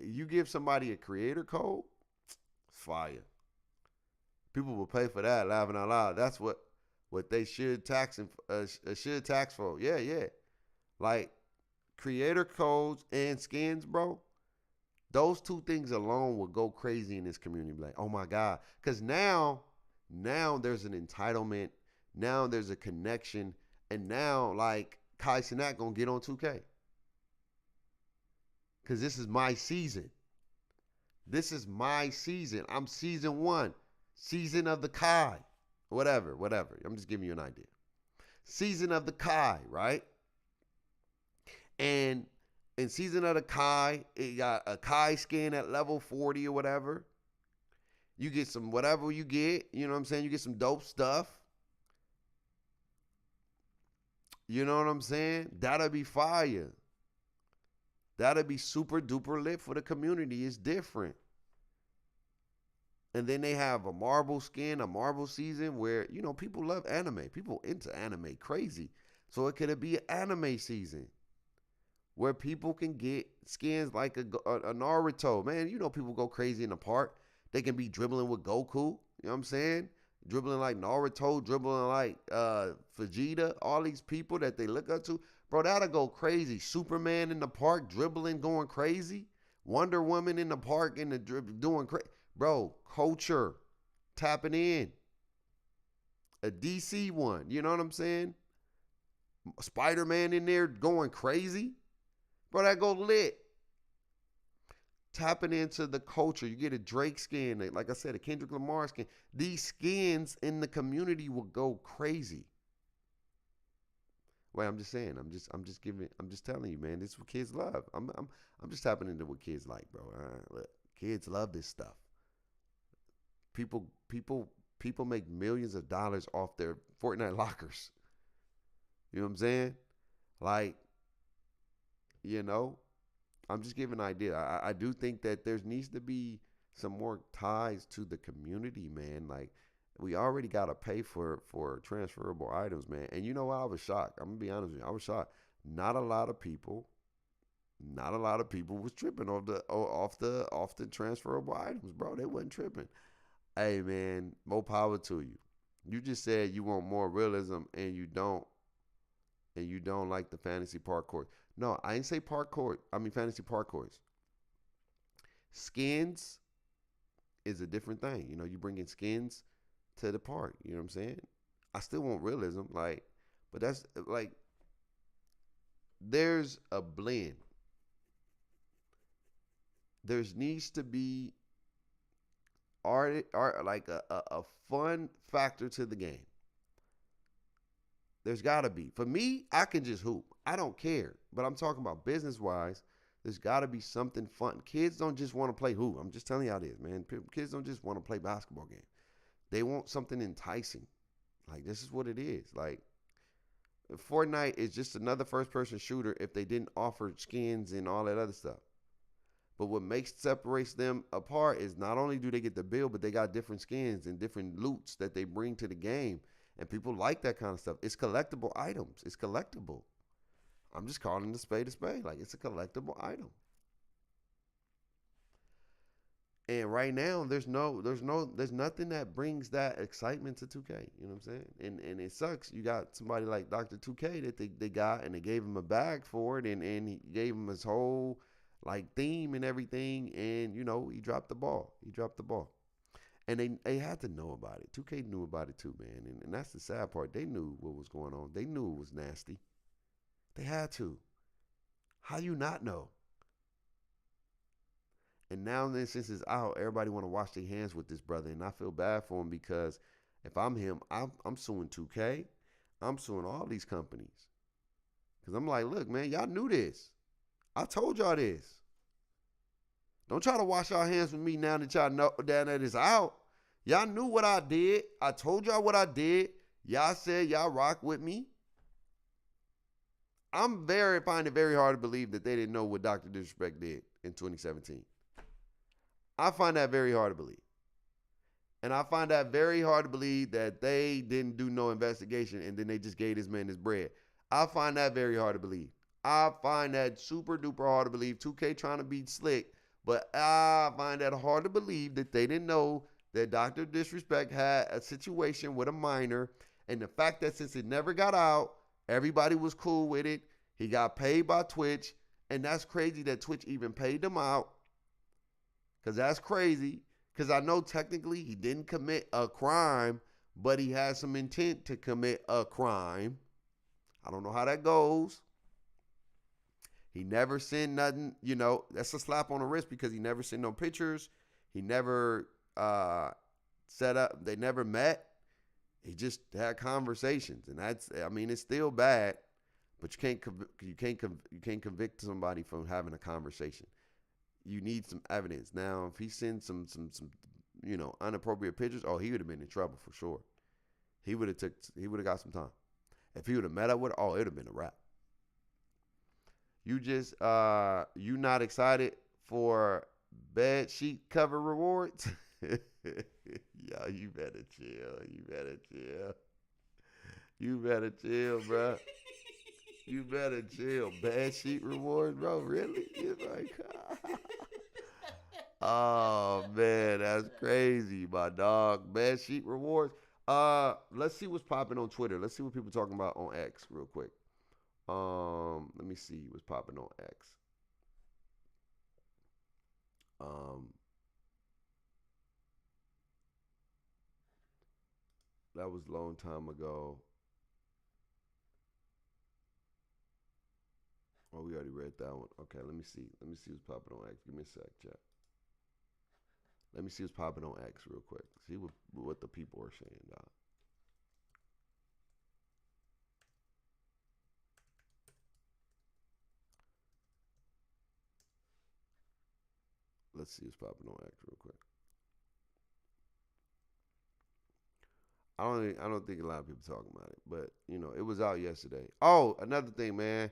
You give somebody a creator code, it's fire. People will pay for that, laughing out loud. That's what they should tax for. Yeah, yeah. Like creator codes and skins, bro. Those two things alone will go crazy in this community. Like, oh my God. Because now there's an entitlement. Now there's a connection. And now, like, Kai Cenat gonna get on 2K. Because this is my season. This is my season. I'm season 1. Season of the Kai. Whatever. I'm just giving you an idea. Season of the Kai, right? And in Season of the Kai, it got a Kai skin at level 40 or whatever. You get some whatever you get. You know what I'm saying? You get some dope stuff. You know what I'm saying? That'll be fire. That'll be super duper lit for the community. It's different. And then they have a Marvel skin, a Marvel season where, you know, people love anime. People into anime crazy. So it could be an anime season where people can get skins like a Naruto. Man, you know people go crazy in the park. They can be dribbling with Goku. You know what I'm saying? Dribbling like Naruto, dribbling like Vegeta. All these people that they look up to. Bro, that'll go crazy. Superman in the park dribbling, going crazy. Wonder Woman in the park in the doing crazy. Bro, culture. Tapping in. A DC one. You know what I'm saying? Spider-Man in there going crazy. Bro, that go lit. Tapping into the culture. You get a Drake skin, like I said, a Kendrick Lamar skin. These skins in the community will go crazy. Wait, I'm just saying. I'm just telling you, man. This is what kids love. I'm just tapping into what kids like, bro. Look, kids love this stuff. People make millions of dollars off their Fortnite lockers. You know what I'm saying? Like, you know, I'm just giving an idea. I do think that there needs to be some more ties to the community, man. Like, we already got to pay for transferable items, man. And you know what? I was shocked. I'm going to be honest with you. I was shocked. Not a lot of people was tripping off the transferable items, bro. They wasn't tripping. Hey, man, more power to you. You just said you want more realism and you don't like the fantasy parkour. No, I didn't say parkour. I mean fantasy parkours. Skins is a different thing. You know, you bring in skins to the park. You know what I'm saying? I still want realism, like, but that's like there's a blend. There needs to be art like a fun factor to the game. There's got to be. For me, I can just hoop. I don't care. But I'm talking about business-wise. There's got to be something fun. Kids don't just want to play hoop. I'm just telling you how it is, man. Kids don't just want to play basketball games. They want something enticing. Like, this is what it is. Like, Fortnite is just another first-person shooter if they didn't offer skins and all that other stuff. But what separates them apart is not only do they get the build, but they got different skins and different loots that they bring to the game. And people like that kind of stuff. It's collectible items. It's collectible. I'm just calling the spade a spade. Like, it's a collectible item. And right now, there's nothing that brings that excitement to 2K. You know what I'm saying? And it sucks. You got somebody like Dr. 2K that they got, and they gave him a bag for it, and he gave him his whole like theme and everything, and you know, he dropped the ball. And they had to know about it. 2K knew about it too, man. And that's the sad part. They knew what was going on. They knew it was nasty. They had to. How you not know? And now that since it's out, everybody want to wash their hands with this brother. And I feel bad for him because if I'm him, I'm suing 2K. I'm suing all these companies. Because I'm like, look, man, y'all knew this. I told y'all this. Don't try to wash your hands with me now that y'all know that it's out. Y'all knew what I did. I told y'all what I did. Y'all said y'all rock with me. Find it very hard to believe that they didn't know what Dr. Disrespect did in 2017. I find that very hard to believe. And I find that very hard to believe that they didn't do no investigation and then they just gave this man his bread. I find that very hard to believe. I find that super duper hard to believe. 2K trying to be slick, but I find that hard to believe that they didn't know that Dr. Disrespect had a situation with a minor, and the fact that since it never got out, everybody was cool with it. He got paid by Twitch, and that's crazy that Twitch even paid him out, because that's crazy. Because I know technically he didn't commit a crime, but he had some intent to commit a crime. I don't know how that goes. He never sent nothing, that's a slap on the wrist because he never sent no pictures. He never set up, they never met. He just had conversations. And it's still bad, but you can't convict somebody from having a conversation. You need some evidence. Now, if he sends some inappropriate pictures, he would have been in trouble for sure. He would have got some time. If he would have met up with her, it would have been a wrap. You not excited for bed sheet cover rewards? Yo, you better chill. You better chill, bro. You better chill. Bad sheet rewards, bro. Really? You're like, oh man, that's crazy, my dog. Bad sheet rewards. Let's see what's popping on Twitter. Let's see what people talking about on X real quick. Let me see what's popping on X. That was a long time ago. Oh, we already read that one. Okay, let me see. Let me see what's popping on X. Give me a sec, chat. Let me see what's popping on X real quick. See what the people are saying, dog. Let's see what's popping on X real quick. I don't think a lot of people talking about it, but it was out yesterday. Oh, another thing, man.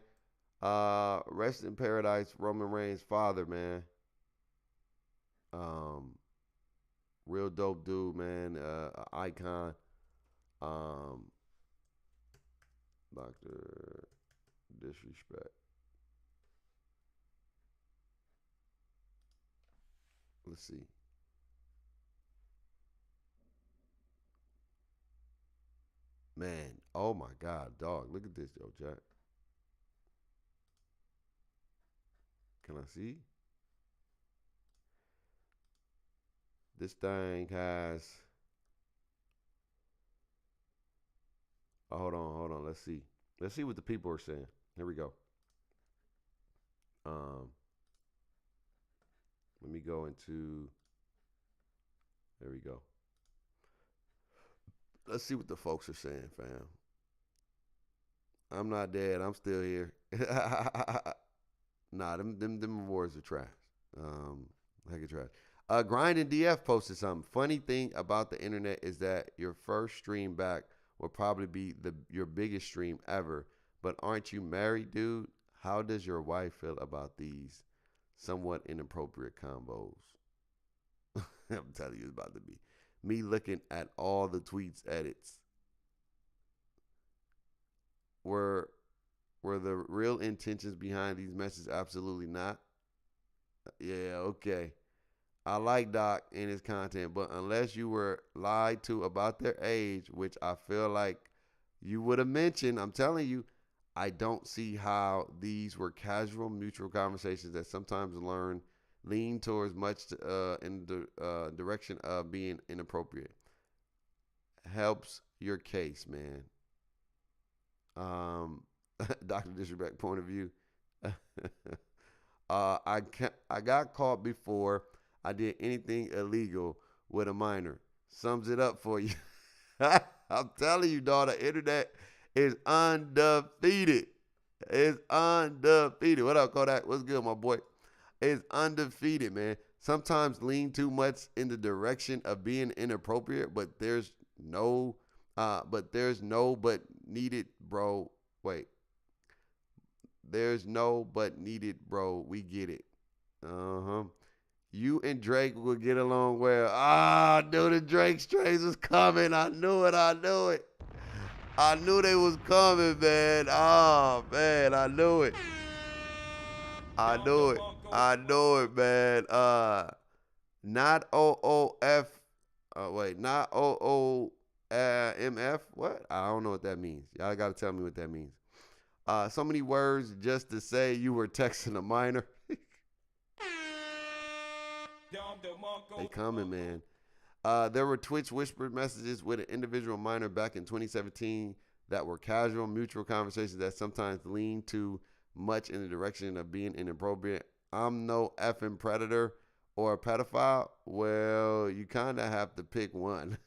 Rest in paradise, Roman Reigns' father, man. Real dope dude, man. Icon. Dr. Disrespect. Let's see. Man, oh my God, dog. Look at this, yo, Jack. Can I see? This thing has. Oh, hold on. Let's see. Let's see what the people are saying. Here we go. Let me go into. There we go. Let's see what the folks are saying, fam. I'm not dead. I'm still here. Nah, them awards are trash. Heck of trash. Grinding DF posted something. Funny thing about the internet is that your first stream back will probably be your biggest stream ever. But aren't you married, dude? How does your wife feel about these somewhat inappropriate combos? I'm telling you, it's about to be me looking at all the tweets edits. Were the real intentions behind these messages? Absolutely not. Yeah, okay. I like Doc and his content, but unless you were lied to about their age, which I feel like you would have mentioned, I'm telling you, I don't see how these were casual, mutual conversations that sometimes lean towards much in the direction of being inappropriate. Helps your case, man. Dr. Disrespect point of view. I got caught before I did anything illegal with a minor. Sums it up for you. I'm telling you, dog. The internet is undefeated. It's undefeated. What up, Kodak? What's good, my boy? It's undefeated, man. Sometimes lean too much in the direction of being inappropriate, but there's no but needed, bro. Wait. There's no but needed, bro. We get it. Uh-huh. You and Drake will get along well. Ah, dude, the Drake strays was coming. I knew it. I knew it. I knew they was coming, man. Oh, man, I knew it. I knew it. I knew it, man. Not OOF. Wait, not OOMF. What? I don't know what that means. Y'all gotta tell me what that means. So many words just to say you were texting a minor. They coming, man. There were Twitch whispered messages with an individual minor back in 2017 that were casual, mutual conversations that sometimes lean too much in the direction of being inappropriate. I'm no effing predator or a pedophile. Well, you kind of have to pick one.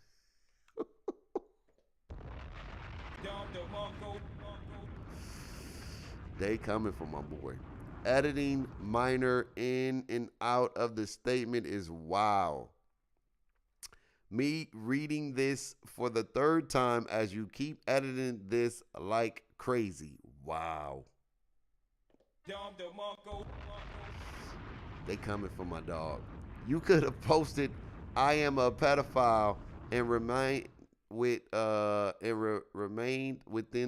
They coming for my boy. Editing minor in and out of the statement is wow. Me reading this for the third time as you keep editing this like crazy. Wow. They coming for my dog. You could have posted I am a pedophile and remained within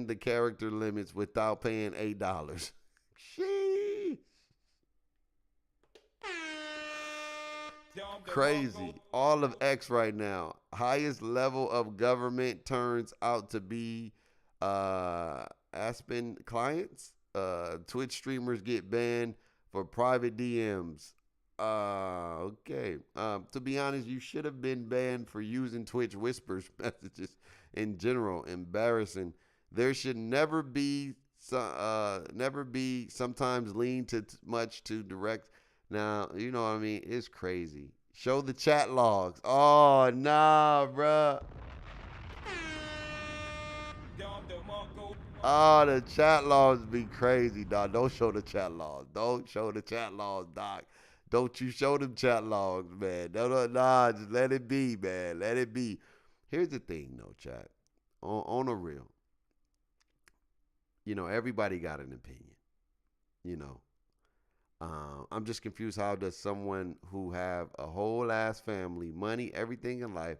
the character limits without paying $8. Sheesh. Crazy. All of X right now. Highest level of government turns out to be Aspen clients. Twitch streamers get banned for private DMs. Okay. To be honest, you should have been banned for using Twitch whispers messages in general. Embarrassing. There should never be sometimes lean too much to direct. Now, you know what I mean? It's crazy. Show the chat logs. Oh, nah, bruh. Oh, the chat logs be crazy, dog. Don't show the chat logs. Don't show the chat logs, doc. Don't you show them chat logs, man. No, nah, just let it be, man. Let it be. Here's the thing, though, chat. On a real. You know, everybody got an opinion. You know. I'm just confused. How does someone who have a whole ass family, money, everything in life,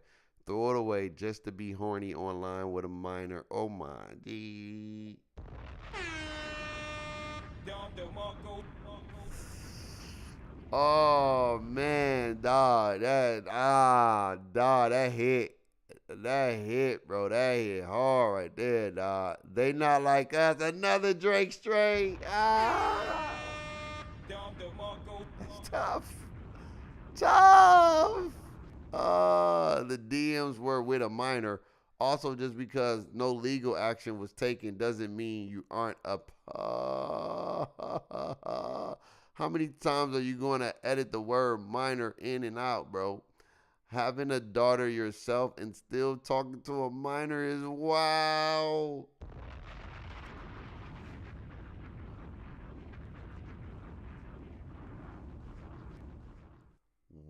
throw it away just to be horny online with a minor? Oh my D. Oh man, dog, that hit. That hit, bro. That hit hard right there, dog. They not like us. Another Drake stray. Ah. That's tough. Tough. The DMs were with a minor. Also, just because no legal action was taken doesn't mean you aren't a. How many times are you going to edit the word minor in and out, bro? Having a daughter yourself and still talking to a minor is wow.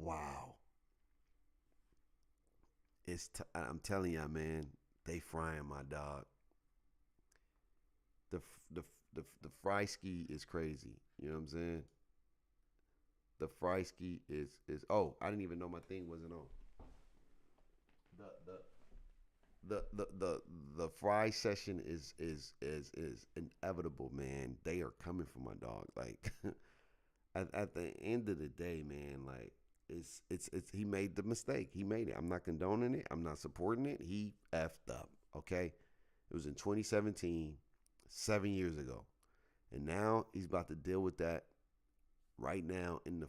Wow. I'm telling y'all, man, they frying my dog. The the fry ski is crazy. You know what I'm saying? The fry ski is. Oh, I didn't even know my thing wasn't on. The fry session is inevitable, man. They are coming for my dog. Like at the end of the day, man, like it's he made the mistake. He made it. I'm not condoning it. I'm not supporting it. He effed up. Okay, it was in 2017, 7 years ago, and now he's about to deal with that right now in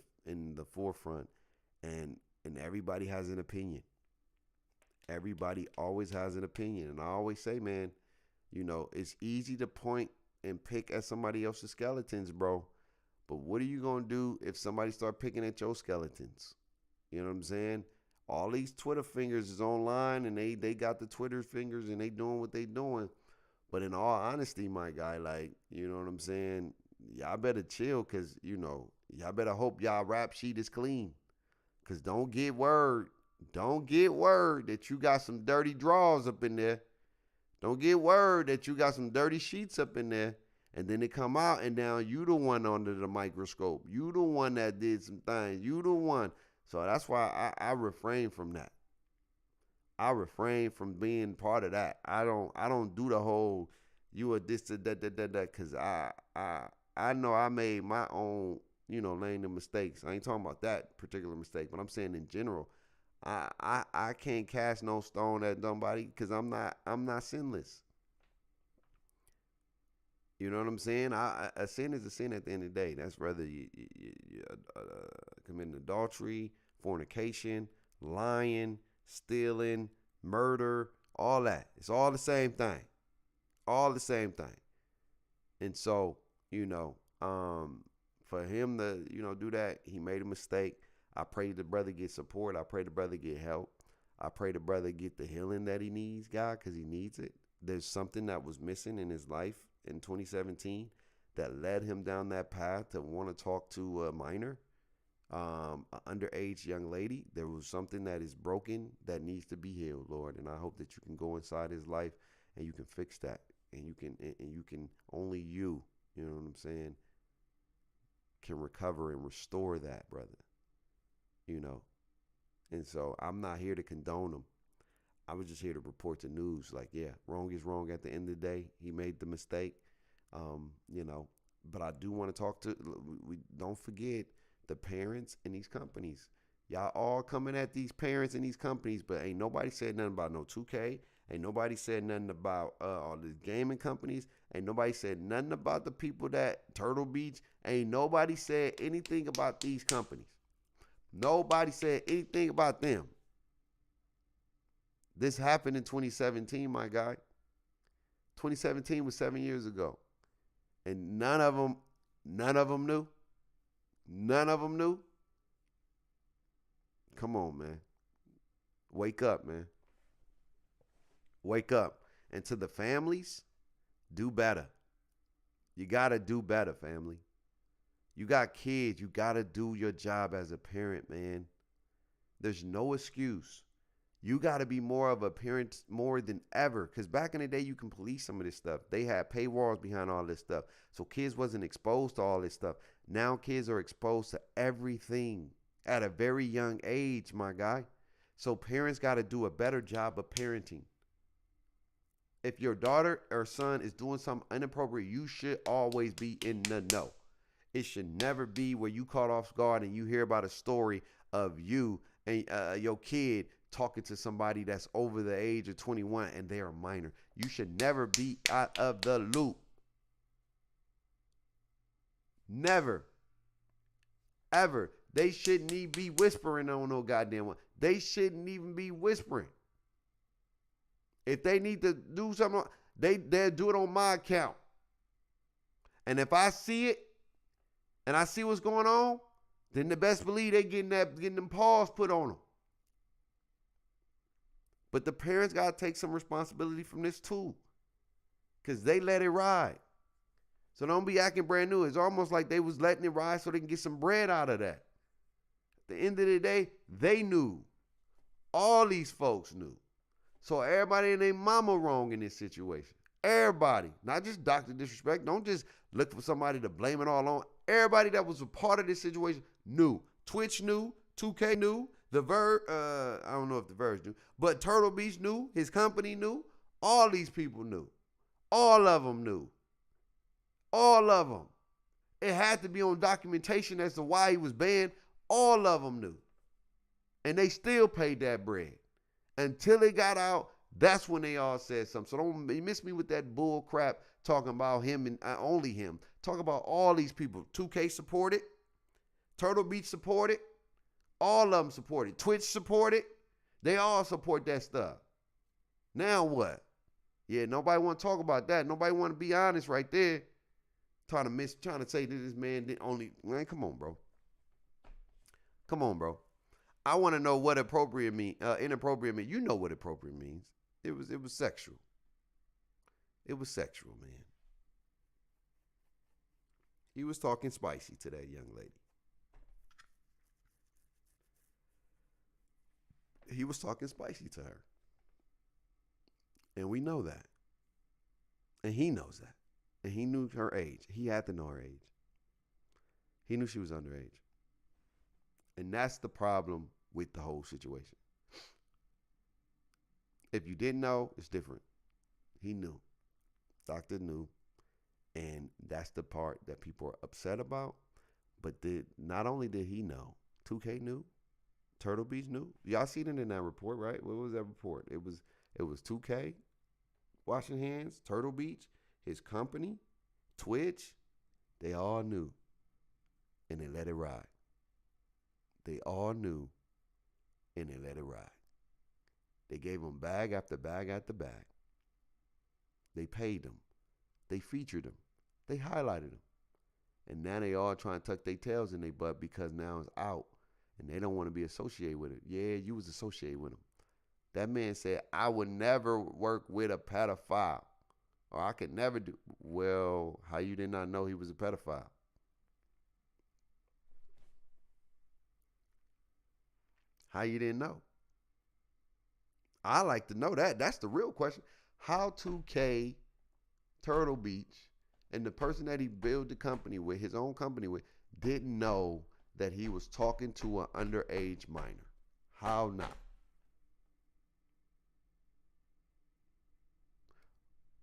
the forefront, and everybody has an opinion. Everybody always has an opinion, and I always say, man, you know, it's easy to point and pick at somebody else's skeletons, bro. But what are you gonna do if somebody start picking at your skeletons? You know what I'm saying? All these Twitter fingers is online, and they got the Twitter fingers, and they doing what they doing. But in all honesty, my guy, like, you know what I'm saying? Y'all better chill, because, y'all better hope y'all rap sheet is clean. Because don't get word that you got some dirty drawers up in there. Don't get word that you got some dirty sheets up in there. And then they come out and now you the one under the microscope. You the one that did some things. You the one. So that's why I refrain from that. I refrain from being part of that. I don't do the whole you are this that because I know I made my own, lane of mistakes. I ain't talking about that particular mistake, but I'm saying in general, I can't cast no stone at somebody because I'm not sinless. You know what I'm saying? A sin is a sin at the end of the day. That's whether you committing adultery, fornication, lying, stealing, murder, all that. It's all the same thing. All the same thing. And so, for him to, do that, he made a mistake. I pray the brother get support. I pray the brother get help. I pray the brother get the healing that he needs, God, because he needs it. There's something that was missing in his life in 2017 that led him down that path to want to talk to a minor, an underage young lady. There was something that is broken that needs to be healed, Lord. And I hope that you can go inside his life and you can fix that. And you can only you know what I'm saying, can recover and restore that, brother. You know. And so I'm not here to condone him. I was just here to report the news. Like, yeah, wrong is wrong at the end of the day. He made the mistake. You know, but I do want to talk to, we don't forget the parents in these companies. Y'all all coming at these parents in these companies, but ain't nobody said nothing about no 2K. Ain't nobody said nothing about all the gaming companies. Ain't nobody said nothing about the people that Turtle Beach. Ain't nobody said anything about these companies. Nobody said anything about them. This happened in 2017, my guy. 2017 was 7 years ago. And none of them knew. None of them knew. Come on, man. Wake up, man. Wake up. And to the families, do better. You got to do better, family. You got kids. You got to do your job as a parent, man. There's no excuse. You got to be more of a parent more than ever. Because back in the day, you can police some of this stuff. They had paywalls behind all this stuff. So kids wasn't exposed to all this stuff. Now kids are exposed to everything at a very young age, my guy. So parents got to do a better job of parenting. If your daughter or son is doing something inappropriate, you should always be in the know. It should never be where you caught off guard and you hear about a story of you and your kid talking to somebody that's over the age of 21 and they are minor. You should never be out of the loop. Never. Ever. They shouldn't even be whispering on no goddamn one. They shouldn't even be whispering. If they need to do something, they'll do it on my account. And if I see it and I see what's going on, then the best believe they getting them paws put on them. But the parents got to take some responsibility from this too, because they let it ride. So don't be acting brand new. It's almost like they was letting it ride so they can get some bread out of that. At the end of the day, they knew. All these folks knew. So everybody and their mama wrong in this situation. Everybody, not just Dr. Disrespect. Don't just look for somebody to blame it all on. Everybody that was a part of this situation knew. Twitch knew. 2K knew. The Verge, I don't know if the Verge knew, but Turtle Beach knew. His company knew. All these people knew. All of them knew. All of them. It had to be on documentation as to why he was banned. All of them knew. And they still paid that bread. Until it got out, that's when they all said something. So don't miss me with that bull crap talking about him and only him. Talk about all these people. 2K supported. Turtle Beach supported. All of them supported. Twitch supported. They all support that stuff. Now what? Yeah, nobody want to talk about that. Nobody want to be honest right there. Trying to say that this man did only, man, come on, bro. Come on, bro. I want to know what inappropriate mean. You know what appropriate means. It was sexual. It was sexual, man. He was talking spicy to that young lady. He was talking spicy to her. And we know that. And he knows that. And he knew her age. He had to know her age. He knew she was underage. And that's the problem with the whole situation. If you didn't know, it's different. He knew. Doctor knew. And that's the part that people are upset about. But not only did he know, 2K knew, Turtle Beach knew. Y'all seen it in that report, right? What was that report? It was 2K, washing hands, Turtle Beach, his company, Twitch. They all knew. And they let it ride. They all knew. And they let it ride. They gave him bag after bag after bag. They paid him. They featured him. They highlighted him. And now they all trying to tuck their tails in their butt because now it's out. And they don't want to be associated with it. Yeah, you was associated with him. That man said, I would never work with a pedophile. Or I could never do. Well, how you did not know he was a pedophile? How you didn't know? I like to know that. That's the real question. How 2K, Turtle Beach, and the person that he built the company with, his own company with, didn't know that he was talking to an underage minor? How not?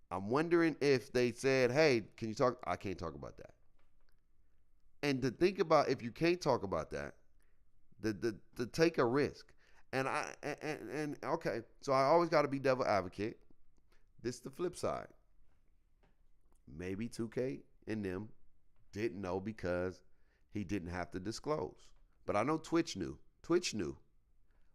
I'm wondering if they said, hey, can you talk? I can't talk about that. And to think about, if you can't talk about that, to take a risk. And okay, so I always got to be devil advocate. This is the flip side. Maybe 2K and them didn't know because he didn't have to disclose. But I know Twitch knew. Twitch knew.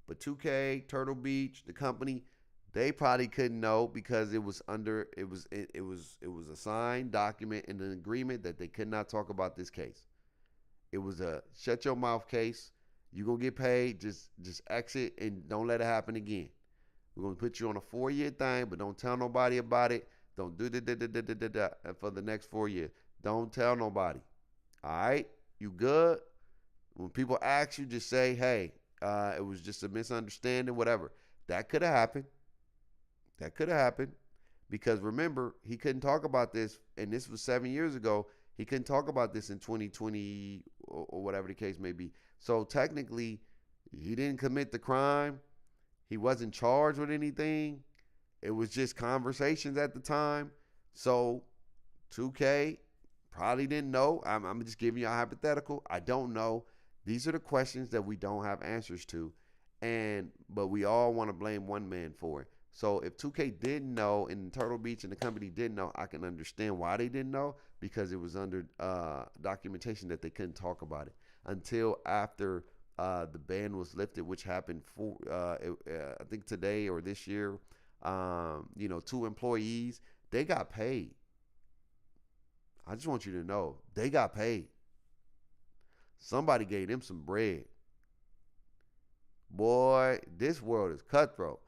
But 2K, Turtle Beach, the company, they probably couldn't know because it was a signed document and an agreement that they could not talk about this case. It was a shut your mouth case. You're going to get paid. Just exit and don't let it happen again. We're going to put you on a 4-year thing, but don't tell nobody about it. Don't do for the next 4 years. Don't tell nobody. All right? You good? When people ask you, just say, hey, it was just a misunderstanding, whatever. That could have happened. That could have happened. Because remember, he couldn't talk about this, and this was 7 years ago. He couldn't talk about this in 2020 or whatever the case may be. So technically, he didn't commit the crime. He wasn't charged with anything. It was just conversations at the time. So 2K probably didn't know. I'm just giving you a hypothetical. I don't know. These are the questions that we don't have answers to. But we all want to blame one man for it. So if 2K didn't know and Turtle Beach and the company didn't know, I can understand why they didn't know, because it was under documentation that they couldn't talk about it until after the ban was lifted, which happened I think today or this year. 2 employees, they got paid. I just want you to know, they got paid. Somebody gave them some bread. Boy, this world is cutthroat.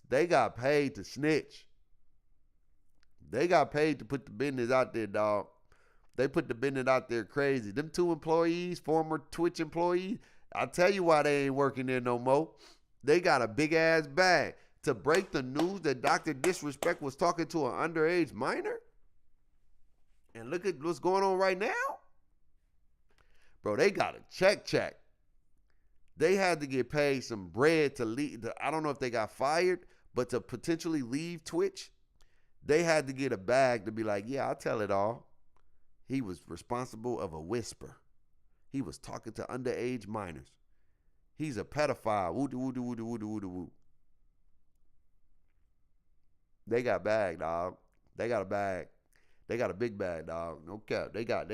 They got paid to snitch. They got paid to put the business out there, dog. They put the business out there crazy. Them 2 employees, former Twitch employees, I'll tell you why they ain't working there no more. They got a big ass bag to break the news that Dr.Disrespect was talking to an underage minor. And look at what's going on right now. Bro, they got a check. They had to get paid some bread to leave. I don't know if they got fired, but to potentially leave Twitch, they had to get a bag to be like, yeah, I'll tell it all. He was responsible of a whisper. He was talking to underage minors. He's a pedophile. Woo. They got bag, dog. They got a bag. They got a big bag, dog. No cap. They got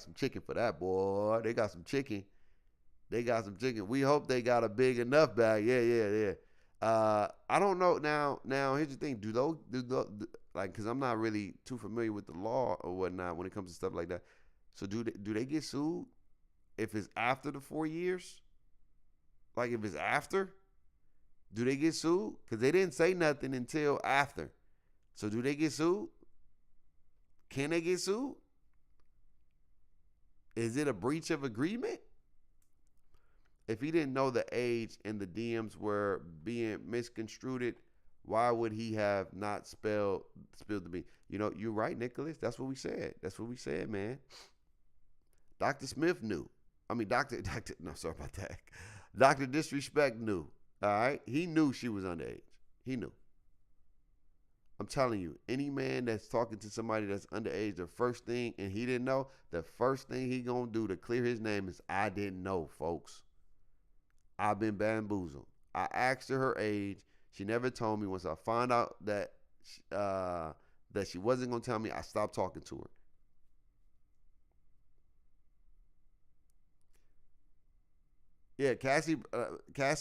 some chicken for that, boy. They got some chicken. We hope they got a big enough bag. Yeah. I don't know. Now here's the thing. Do those like, because I'm not really too familiar with the law or whatnot when it comes to stuff like that. So do they get sued if it's after the 4 years? Like if it's after, do they get sued? Because they didn't say nothing until after. So do they get sued? Can they get sued? Is it a breach of agreement? If he didn't know the age and the DMs were being misconstrued, why would he have not spilled the beans? You know, you're right, Nicholas. That's what we said. That's what we said, man. Dr. Smith knew. I mean, no, sorry about that. Dr. Disrespect knew. All right? He knew she was underage. He knew. I'm telling you, any man that's talking to somebody that's underage, the first thing, and he didn't know, the first thing he gonna do to clear his name is, I didn't know, folks. I've been bamboozled. I asked her age. She never told me. Once I found out that she wasn't gonna tell me, I stopped talking to her. Yeah, Cassie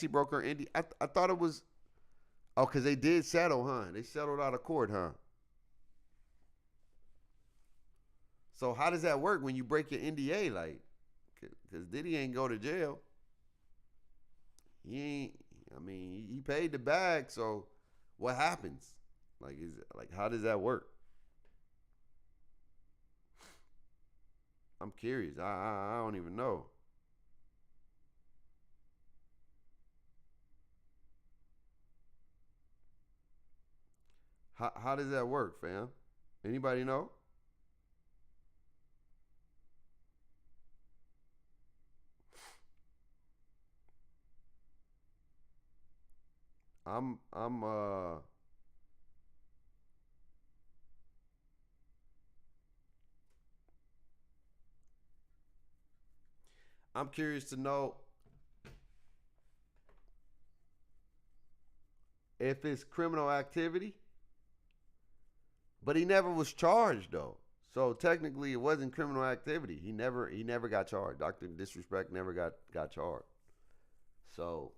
broke her indie. I thought it was, oh, because they did settle, huh? They settled out of court, huh? So how does that work when you break your NDA? Like, because Diddy ain't go to jail. He ain't. I mean, he paid the bag. So what happens? How does that work? I'm curious. I don't even know. How does that work, fam? Anybody know? I'm curious to know if it's criminal activity, but he never was charged though. So technically, it wasn't criminal activity. He never got charged. Dr. Disrespect never got charged. So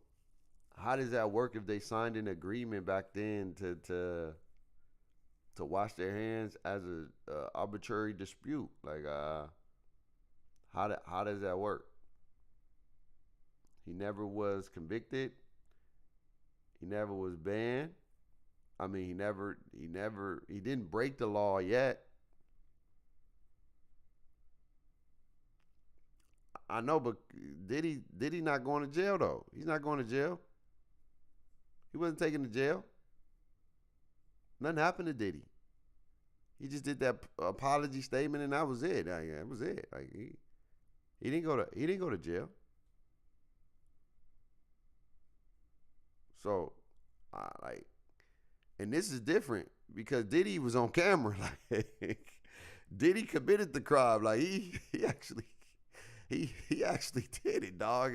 how does that work if they signed an agreement back then to wash their hands as a arbitrary dispute? How does that work? He never was convicted. He never was banned. I mean, he didn't break the law yet. I know, but did he not going to jail though? He's not going to jail. He wasn't taken to jail. Nothing happened to Diddy. He just did that apology statement, and that was it. That was it. He didn't go to jail. So, like, and this is different because Diddy was on camera. Like, Diddy committed the crime. Like he actually did it, dog.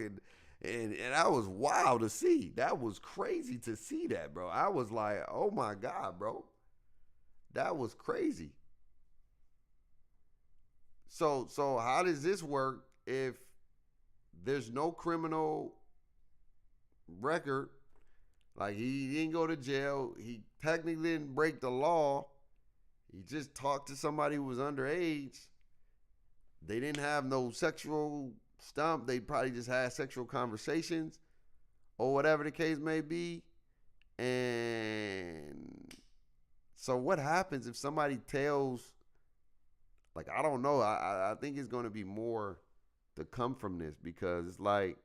And that was wild to see. That was crazy to see that, bro. I was like, oh my God, bro. That was crazy. So how does this work if there's no criminal record? Like, he didn't go to jail. He technically didn't break the law. He just talked to somebody who was underage. They didn't have no sexual stuff. They probably just had sexual conversations or whatever the case may be. And so what happens if somebody tells, like, I don't know. I think it's going to be more to come from this, because it's like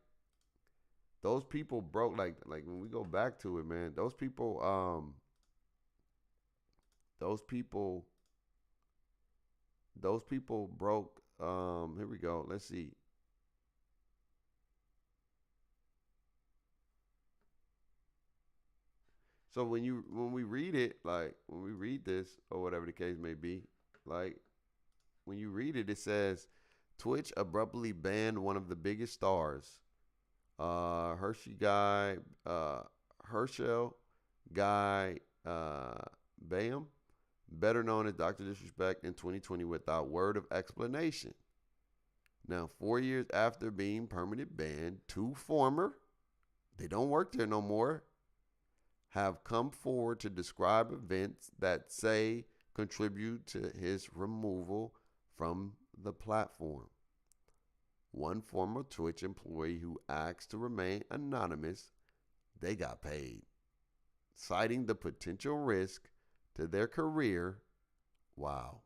those people broke, like when we go back to it, man, those people broke. Here we go. Let's see. So when we read it, like when we read this or whatever the case may be, like when you read it, it says Twitch abruptly banned one of the biggest stars, Hershey guy, Herschel guy, Bam, better known as Dr. Disrespect, in 2020 without word of explanation. Now, 4 years after being permanently banned, two former, they don't work there no more, have come forward to describe events that say contribute to his removal from the platform. One former Twitch employee who asked to remain anonymous, they got paid, citing the potential risk to their career. Wow.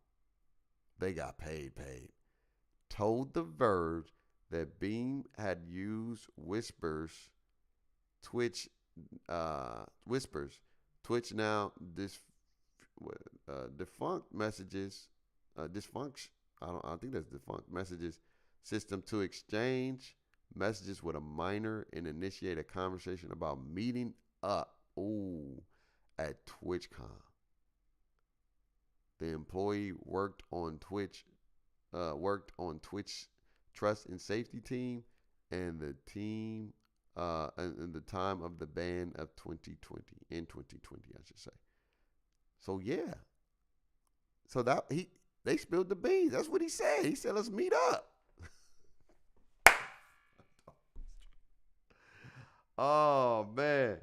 They got paid. Told The Verge that Beam had used Twitch, Whispers, Twitch now defunct messages, dysfunction. I think that's defunct messages system to exchange messages with a minor and initiate a conversation about meeting up. Ooh, at TwitchCon. The employee worked on Twitch trust and safety team, and the team in the time of the ban of 2020 in 2020, I should say. So yeah, so that they spilled the beans. That's what he said. He said, "Let's meet up." Oh man.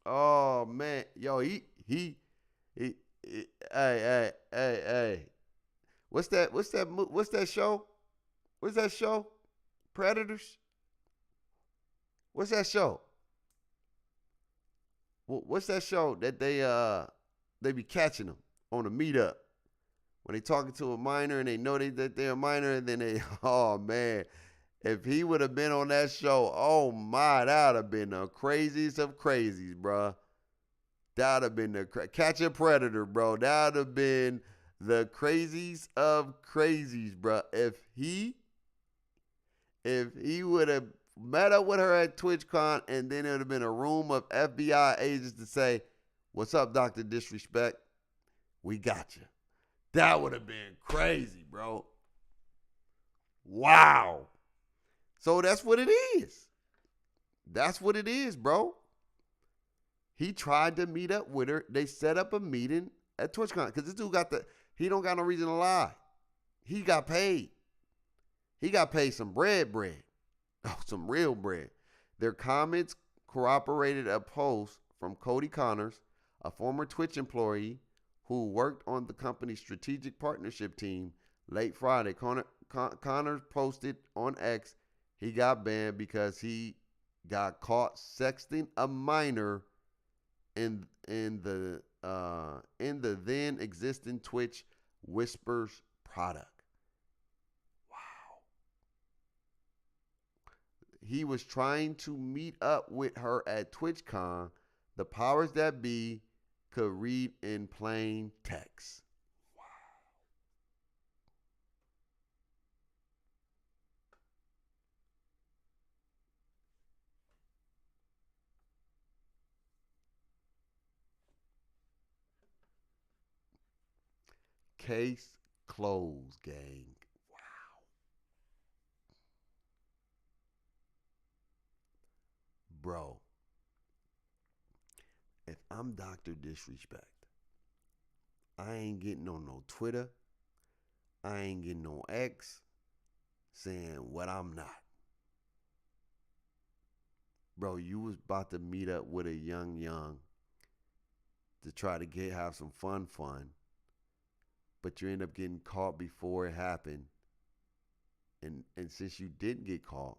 Oh man. Yo, hey. What's that show? What's that show? Predators? What's that show? What's that show that they be catching them on a meetup when they talking to a minor and they know that they're a minor, and then they oh man, if he would have been on that show, oh my, that would have been the craziest of crazies, bro. That would have been the catch a predator, bro. That would have been the craziest of crazies, bro. If he would have met up with her at TwitchCon, and then it would have been a room of FBI agents to say, "What's up, Dr. Disrespect? We got you." That would have been crazy, bro. Wow. So that's what it is. That's what it is, bro. He tried to meet up with her. They set up a meeting at TwitchCon because this dude he don't got no reason to lie. He got paid. He got paid some bread. Oh, some real bread. Their comments corroborated a post from Cody Connors, a former Twitch employee who worked on the company's strategic partnership team. Late Friday, Connors posted on X he got banned because he got caught sexting a minor in the then existing Twitch Whispers product. He was trying to meet up with her at TwitchCon. The powers that be could read in plain text. Wow. Case closed, gang. Wow. Bro, if I'm Dr. Disrespect, I ain't getting on no Twitter. I ain't getting on X saying what I'm not. Bro, you was about to meet up with a young to try to have some fun, but you end up getting caught before it happened. And since you didn't get caught,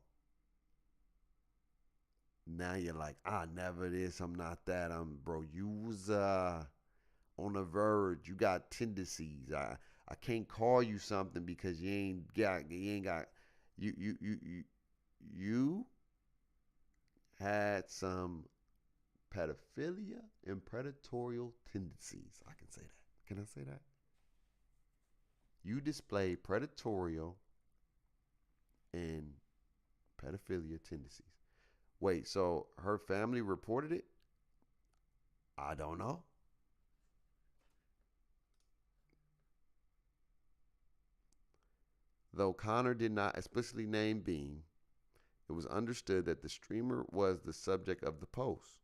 now you're like, I never this, I'm not that. Bro, you was on the verge. You got tendencies. I can't call you something because you ain't got you had some pedophilia and predatorial tendencies. I can say that. Can I say that? You displayed predatorial and pedophilia tendencies. Wait, so her family reported it? I don't know. Though Connor did not explicitly name Beam, it was understood that the streamer was the subject of the post.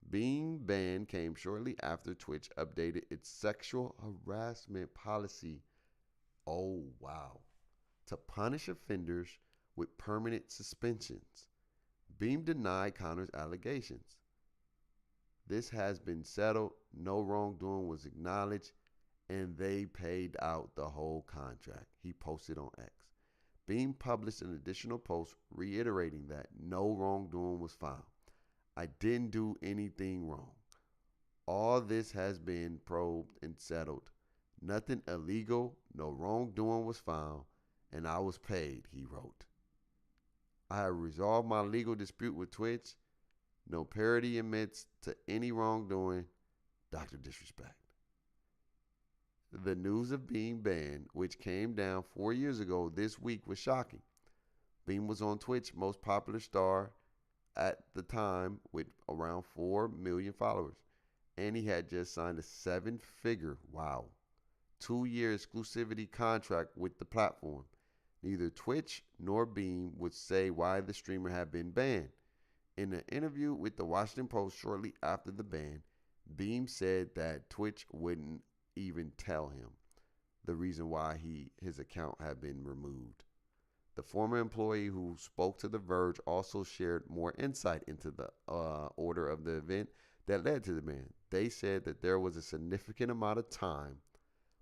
Being ban came shortly after Twitch updated its sexual harassment policy. Oh, wow. To punish offenders with permanent suspensions. Beam denied Connor's allegations. This has been settled. No wrongdoing was acknowledged, and they paid out the whole contract. He posted on X. Beam published an additional post reiterating that no wrongdoing was found. I didn't do anything wrong. All this has been probed and settled. Nothing illegal, no wrongdoing was found, and I was paid, he wrote. I have resolved my legal dispute with Twitch. No parody admits to any wrongdoing. Dr. Disrespect. The news of being banned, which came down 4 years ago this week, was shocking. Beam was on Twitch, most popular star at the time with around 4 million followers. And he had just signed a 7-figure, wow, 2-year exclusivity contract with the platform. Neither Twitch nor Beam would say why the streamer had been banned. In an interview with the Washington Post shortly after the ban, Beam said that Twitch wouldn't even tell him the reason why his account had been removed. The former employee who spoke to The Verge also shared more insight into the order of the event that led to the ban. They said that there was a significant amount of time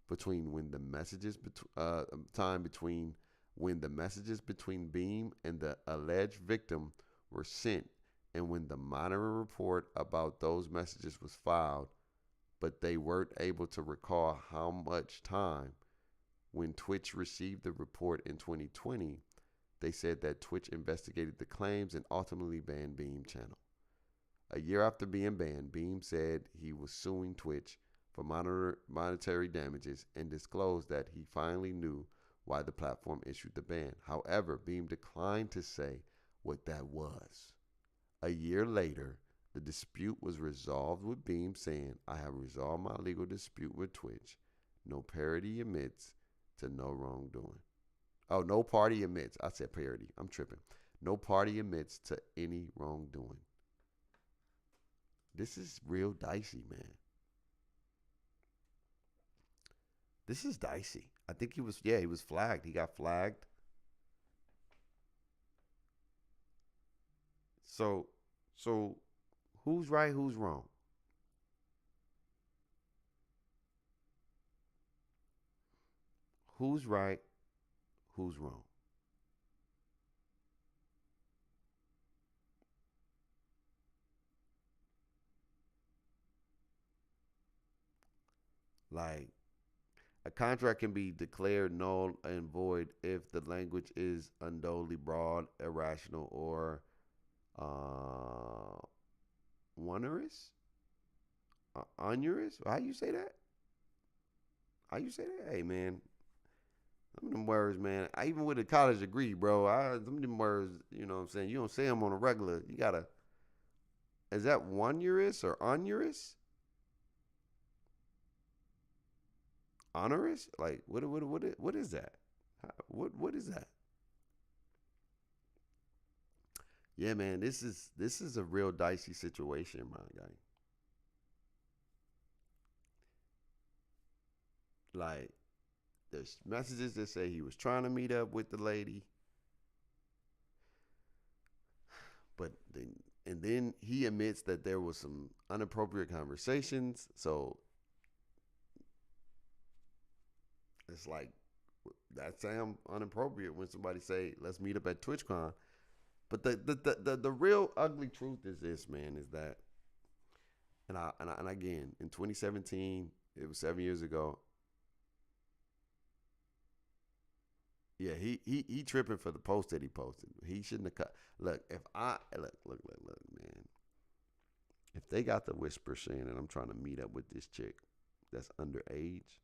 between when the messages between Beam and the alleged victim were sent, and when the monitoring report about those messages was filed, but they weren't able to recall how much time. When Twitch received the report in 2020, they said that Twitch investigated the claims and ultimately banned Beam channel. A year after being banned, Beam said he was suing Twitch for monetary damages and disclosed that he finally knew why the platform issued the ban. However, Beam declined to say what that was. A year later, the dispute was resolved with Beam saying, I have resolved my legal dispute with Twitch. No parody admits to no wrongdoing. Oh, no party admits. I said parody. I'm tripping. No party admits to any wrongdoing. This is real dicey, man. This is dicey. I think he was flagged. He got flagged. So who's right, who's wrong? Who's right, who's wrong? Like, a contract can be declared null and void if the language is unduly broad, irrational, or onerous, onerous. How you say that? How you say that? Hey, man, some of them words, man. I even with a college degree, bro. Some of them words, you know what I'm saying. You don't say them on a regular. You gotta. Is that onerous or onerous? Onerous? Like what is that? What is that? Yeah, man. This is a real dicey situation, my guy. Like, there's messages that say he was trying to meet up with the lady, but then he admits that there was some inappropriate conversations. So it's like that sound inappropriate when somebody say, "Let's meet up at TwitchCon." But the real ugly truth is this, man, is that, and again, in 2017, it was 7 years ago. Yeah, he tripping for the post that he posted. He shouldn't have cut. Look, if I look, man. If they got the whisper saying that I'm trying to meet up with this chick that's underage,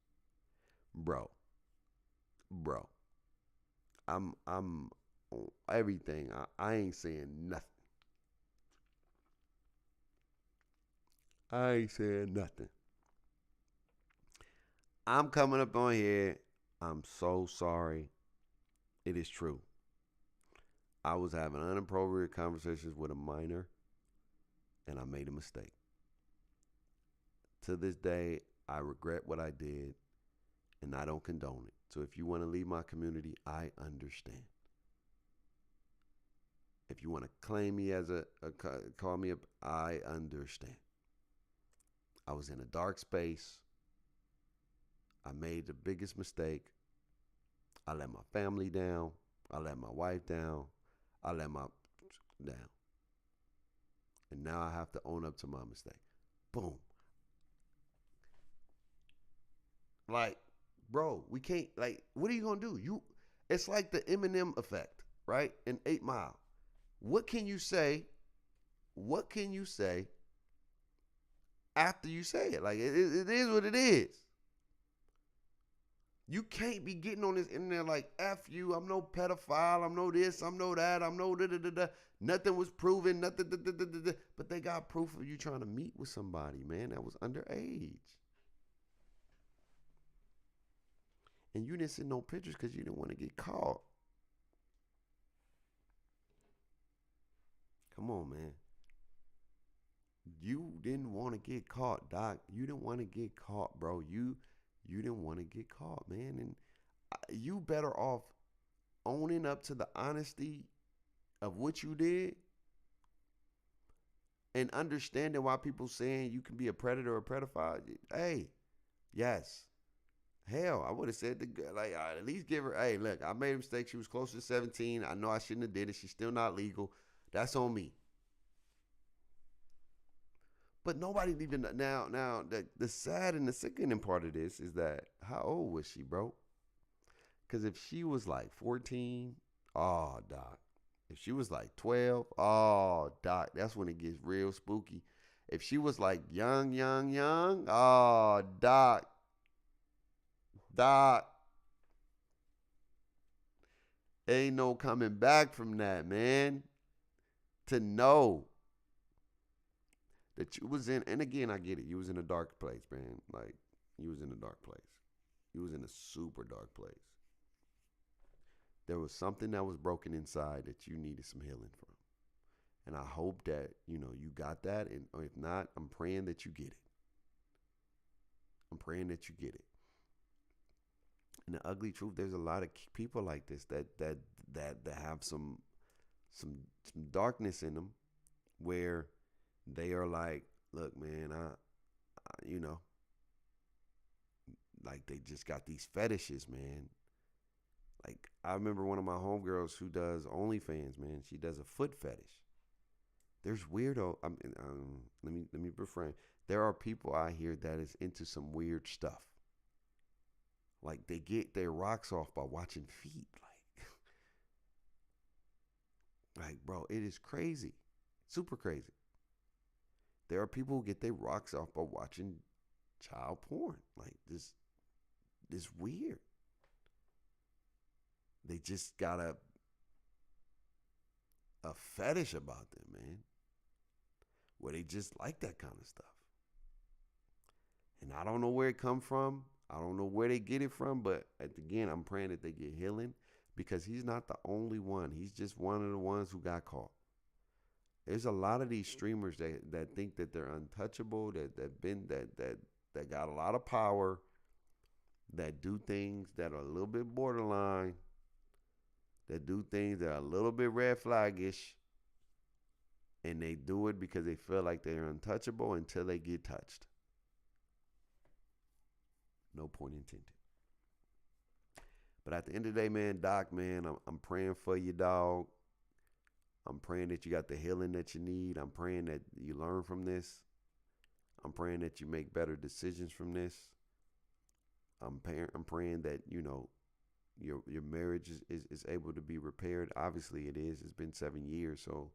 bro, bro, I'm on everything. I ain't saying nothing. I ain't saying nothing. I'm coming up on here. I'm so sorry. It is true. I was having inappropriate conversations with a minor and I made a mistake. To this day, I regret what I did and I don't condone it. So if you want to leave my community, I understand. If you want to claim me as call me up, I understand. I was in a dark space. I made the biggest mistake. I let my family down. I let my wife down. I let my down. And now I have to own up to my mistake. Boom. Like, bro, we can't, like, what are you gonna do? It's like the Eminem effect, right? In 8 Mile. What can you say? What can you say after you say it? Like, it is what it is. You can't be getting on this internet like, F you, I'm no pedophile, I'm no this, I'm no that, I'm no da da da da. Nothing was proven, nothing da da da da da. But they got proof of you trying to meet with somebody, man, that was underage. And you didn't send no pictures because you didn't want to get caught. Come on, man. You didn't want to get caught, Doc. You didn't want to get caught, bro. You didn't want to get caught, man. And you better off owning up to the honesty of what you did and understanding why people saying you can be a predator or a pedophile. Hey, yes. Hell, I would have said, like, at least give her, hey, look, I made a mistake. She was close to 17. I know I shouldn't have did it. She's still not legal. That's on me. But nobody even now. The sad and the sickening part of this is that how old was she, bro? Because if she was like 14, oh, Doc. If she was like 12, oh, Doc, that's when it gets real spooky. If she was like young, oh, Doc, ain't no coming back from that, man. To know that you was in, and again, I get it. You was in a dark place, man. Like, you was in a dark place. You was in a super dark place. There was something that was broken inside that you needed some healing from. And I hope that, you got that. And if not, I'm praying that you get it. I'm praying that you get it. And the ugly truth, there's a lot of people like this that have some darkness in them where they are like, look, man, I like they just got these fetishes, man. Like, I remember one of my homegirls who does OnlyFans, man. She does a foot fetish. There's weirdo. Let me refrain. There are people out here that is into some weird stuff. Like, they get their rocks off by watching feet. Like, bro, it is crazy, super crazy. There are people who get their rocks off by watching child porn. Like, this weird. They just got a fetish about them, man, where they just like that kind of stuff. And I don't know where it come from. I don't know where they get it from, but again, I'm praying that they get healing, because he's not the only one. He's just one of the ones who got caught. There's a lot of these streamers that think that they're untouchable, that got a lot of power, that do things that are a little bit borderline, that do things that are a little bit red flaggish, and they do it because they feel like they're untouchable until they get touched. No point intended. But at the end of the day, man, Doc, man, I'm praying for you, dog. I'm praying that you got the healing that you need. I'm praying that you learn from this. I'm praying that you make better decisions from this. I'm praying that, your marriage is able to be repaired. Obviously it is. It's been 7 years. So,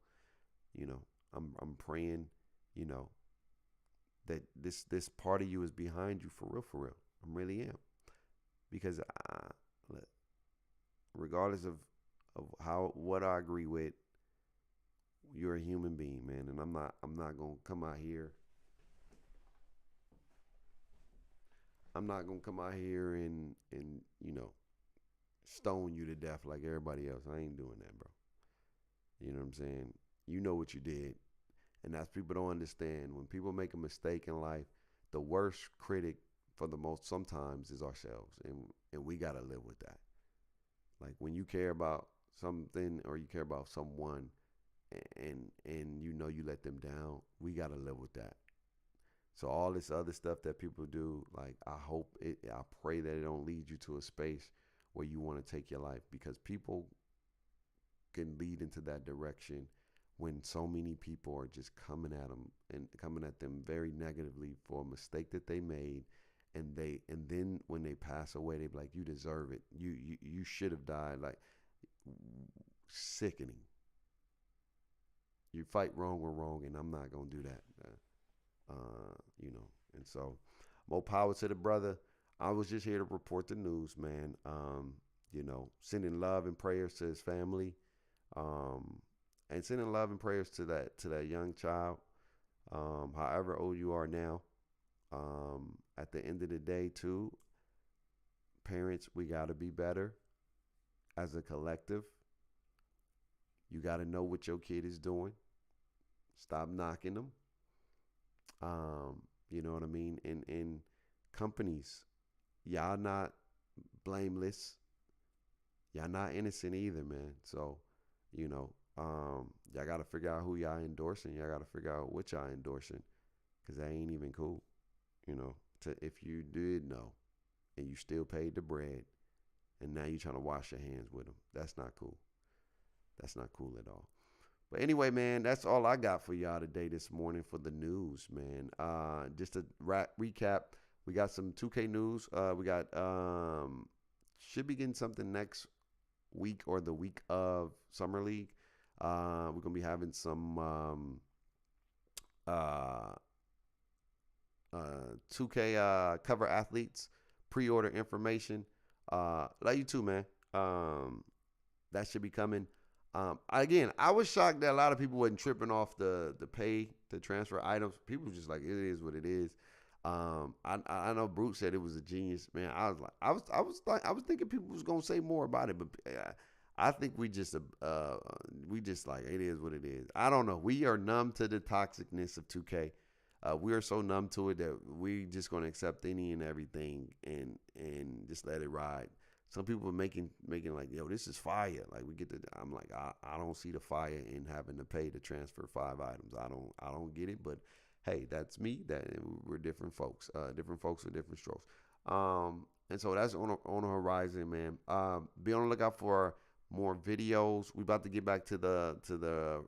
I'm praying, that this part of you is behind you for real. I really am. Because regardless of what I agree with, you're a human being, man, and I'm not gonna come out here. I'm not gonna come out here and stone you to death like everybody else. I ain't doing that, bro. You know what I'm saying? You know what you did, and that's people don't understand. When people make a mistake in life, the worst critic for the most sometimes is ourselves, and we gotta live with that. Like, when you care about something or you care about someone, and you let them down, we gotta live with that. So all this other stuff that people do, like, I pray that it don't lead you to a space where you want to take your life, because people can lead into that direction when so many people are just coming at them and coming at them very negatively for a mistake that they made, and then when they pass away, they be like, you deserve it. You should have died. Like, sickening. You fight wrong with wrong, and I'm not gonna do that. You know, and so more power to the brother. I was just here to report the news, man. You know, sending love and prayers to his family, um, and sending love and prayers to that young child. However old you are now, at the end of the day, too, parents, we gotta be better as a collective. You gotta know what your kid is doing. Stop knocking them. You know what I mean? In companies, y'all not blameless. Y'all not innocent either, man. So, you know, y'all got to figure out who y'all endorsing. Y'all got to figure out what y'all endorsing, because that ain't even cool. You know, if you did know and you still paid the bread and now you trying to wash your hands with them, that's not cool. That's not cool at all. But anyway, man, that's all I got for y'all today this morning for the news, man. Just to recap, we got some 2K news. We got should be getting something next week or the week of Summer League. We're gonna be having some 2K cover athletes pre-order information. Love you too, man. That should be coming. Again, I was shocked that a lot of people wasn't tripping off the pay to transfer items. People were just like, it is what it is. I know Brute said it was a genius, man. I was thinking people was gonna say more about it, but I think we just like, it is what it is. I don't know. We are numb to the toxicness of 2K. We are so numb to it that we just gonna accept any and everything and just let it ride. Some people are making like, yo, this is fire. Like, I'm like, I don't see the fire in having to pay to transfer 5 items. I don't get it, but hey, that's me. We're different folks. Different folks with different strokes. And so that's on the horizon, man. Be on the lookout for more videos. We about to get back to the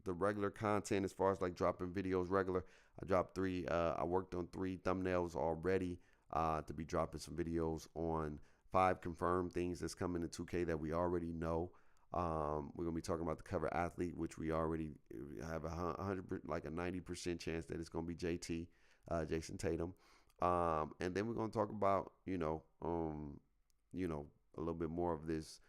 regular content as far as like dropping videos regular. I dropped 3. I worked on 3 thumbnails already to be dropping some videos on 5 confirmed things that's coming to 2K that we already know. We're gonna be talking about the cover athlete, which we already have 90% chance that it's gonna be JT, Jason Tatum. And then we're gonna talk about a little bit more of this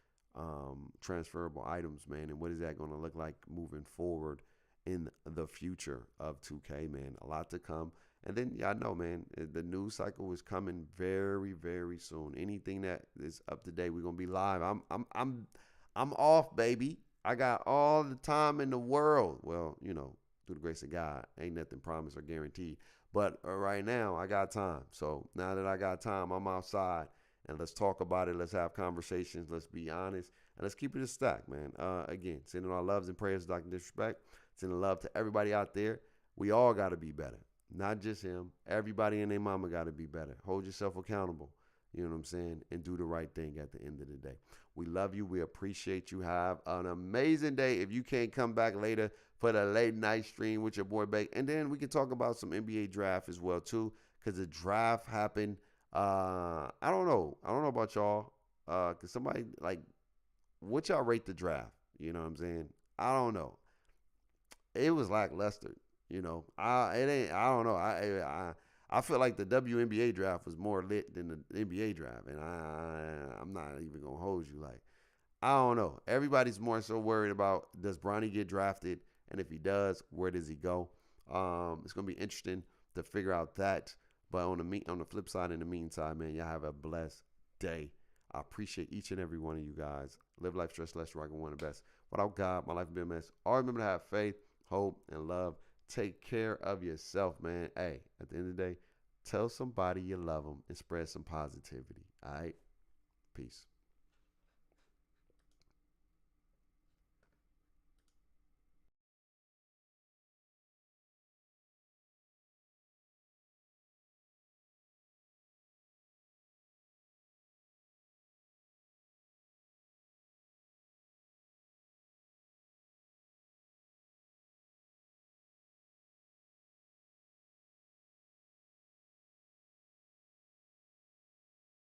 transferable items, man, and what is that gonna look like moving forward in the future of 2K, man. A lot to come. And then y'all know, man, the news cycle is coming very, very soon. Anything that is up to date, we're gonna be live. I'm off, baby. I got all the time in the world. Well, through the grace of God, ain't nothing promised or guaranteed. But right now, I got time. So now that I got time, I'm outside, and let's talk about it. Let's have conversations. Let's be honest, and let's keep it a stack, man. Again, sending our loves and prayers to Dr. Disrespect. Sending love to everybody out there. We all got to be better. Not just him. Everybody and their mama got to be better. Hold yourself accountable. You know what I'm saying? And do the right thing at the end of the day. We love you. We appreciate you. Have an amazing day. If you can't come back later for the late night stream with your boy Bake. And then we can talk about some NBA draft as well, too. Because the draft happened. I don't know. I don't know about y'all. Because somebody, like, what y'all rate the draft? You know what I'm saying? I don't know. It was lackluster. I don't know. I feel like the WNBA draft was more lit than the NBA draft, and I'm not even gonna hold you. Like, I don't know. Everybody's more so worried about, does Bronny get drafted, and if he does, where does he go? It's gonna be interesting to figure out that. But on the flip side, in the meantime, man, y'all have a blessed day. I appreciate each and every one of you guys. Live life stress less, so I can want the best. Without God, my life would be a mess. Always remember to have faith, hope, and love. Take care of yourself, man. Hey, at the end of the day, tell somebody you love them and spread some positivity. All right? Peace.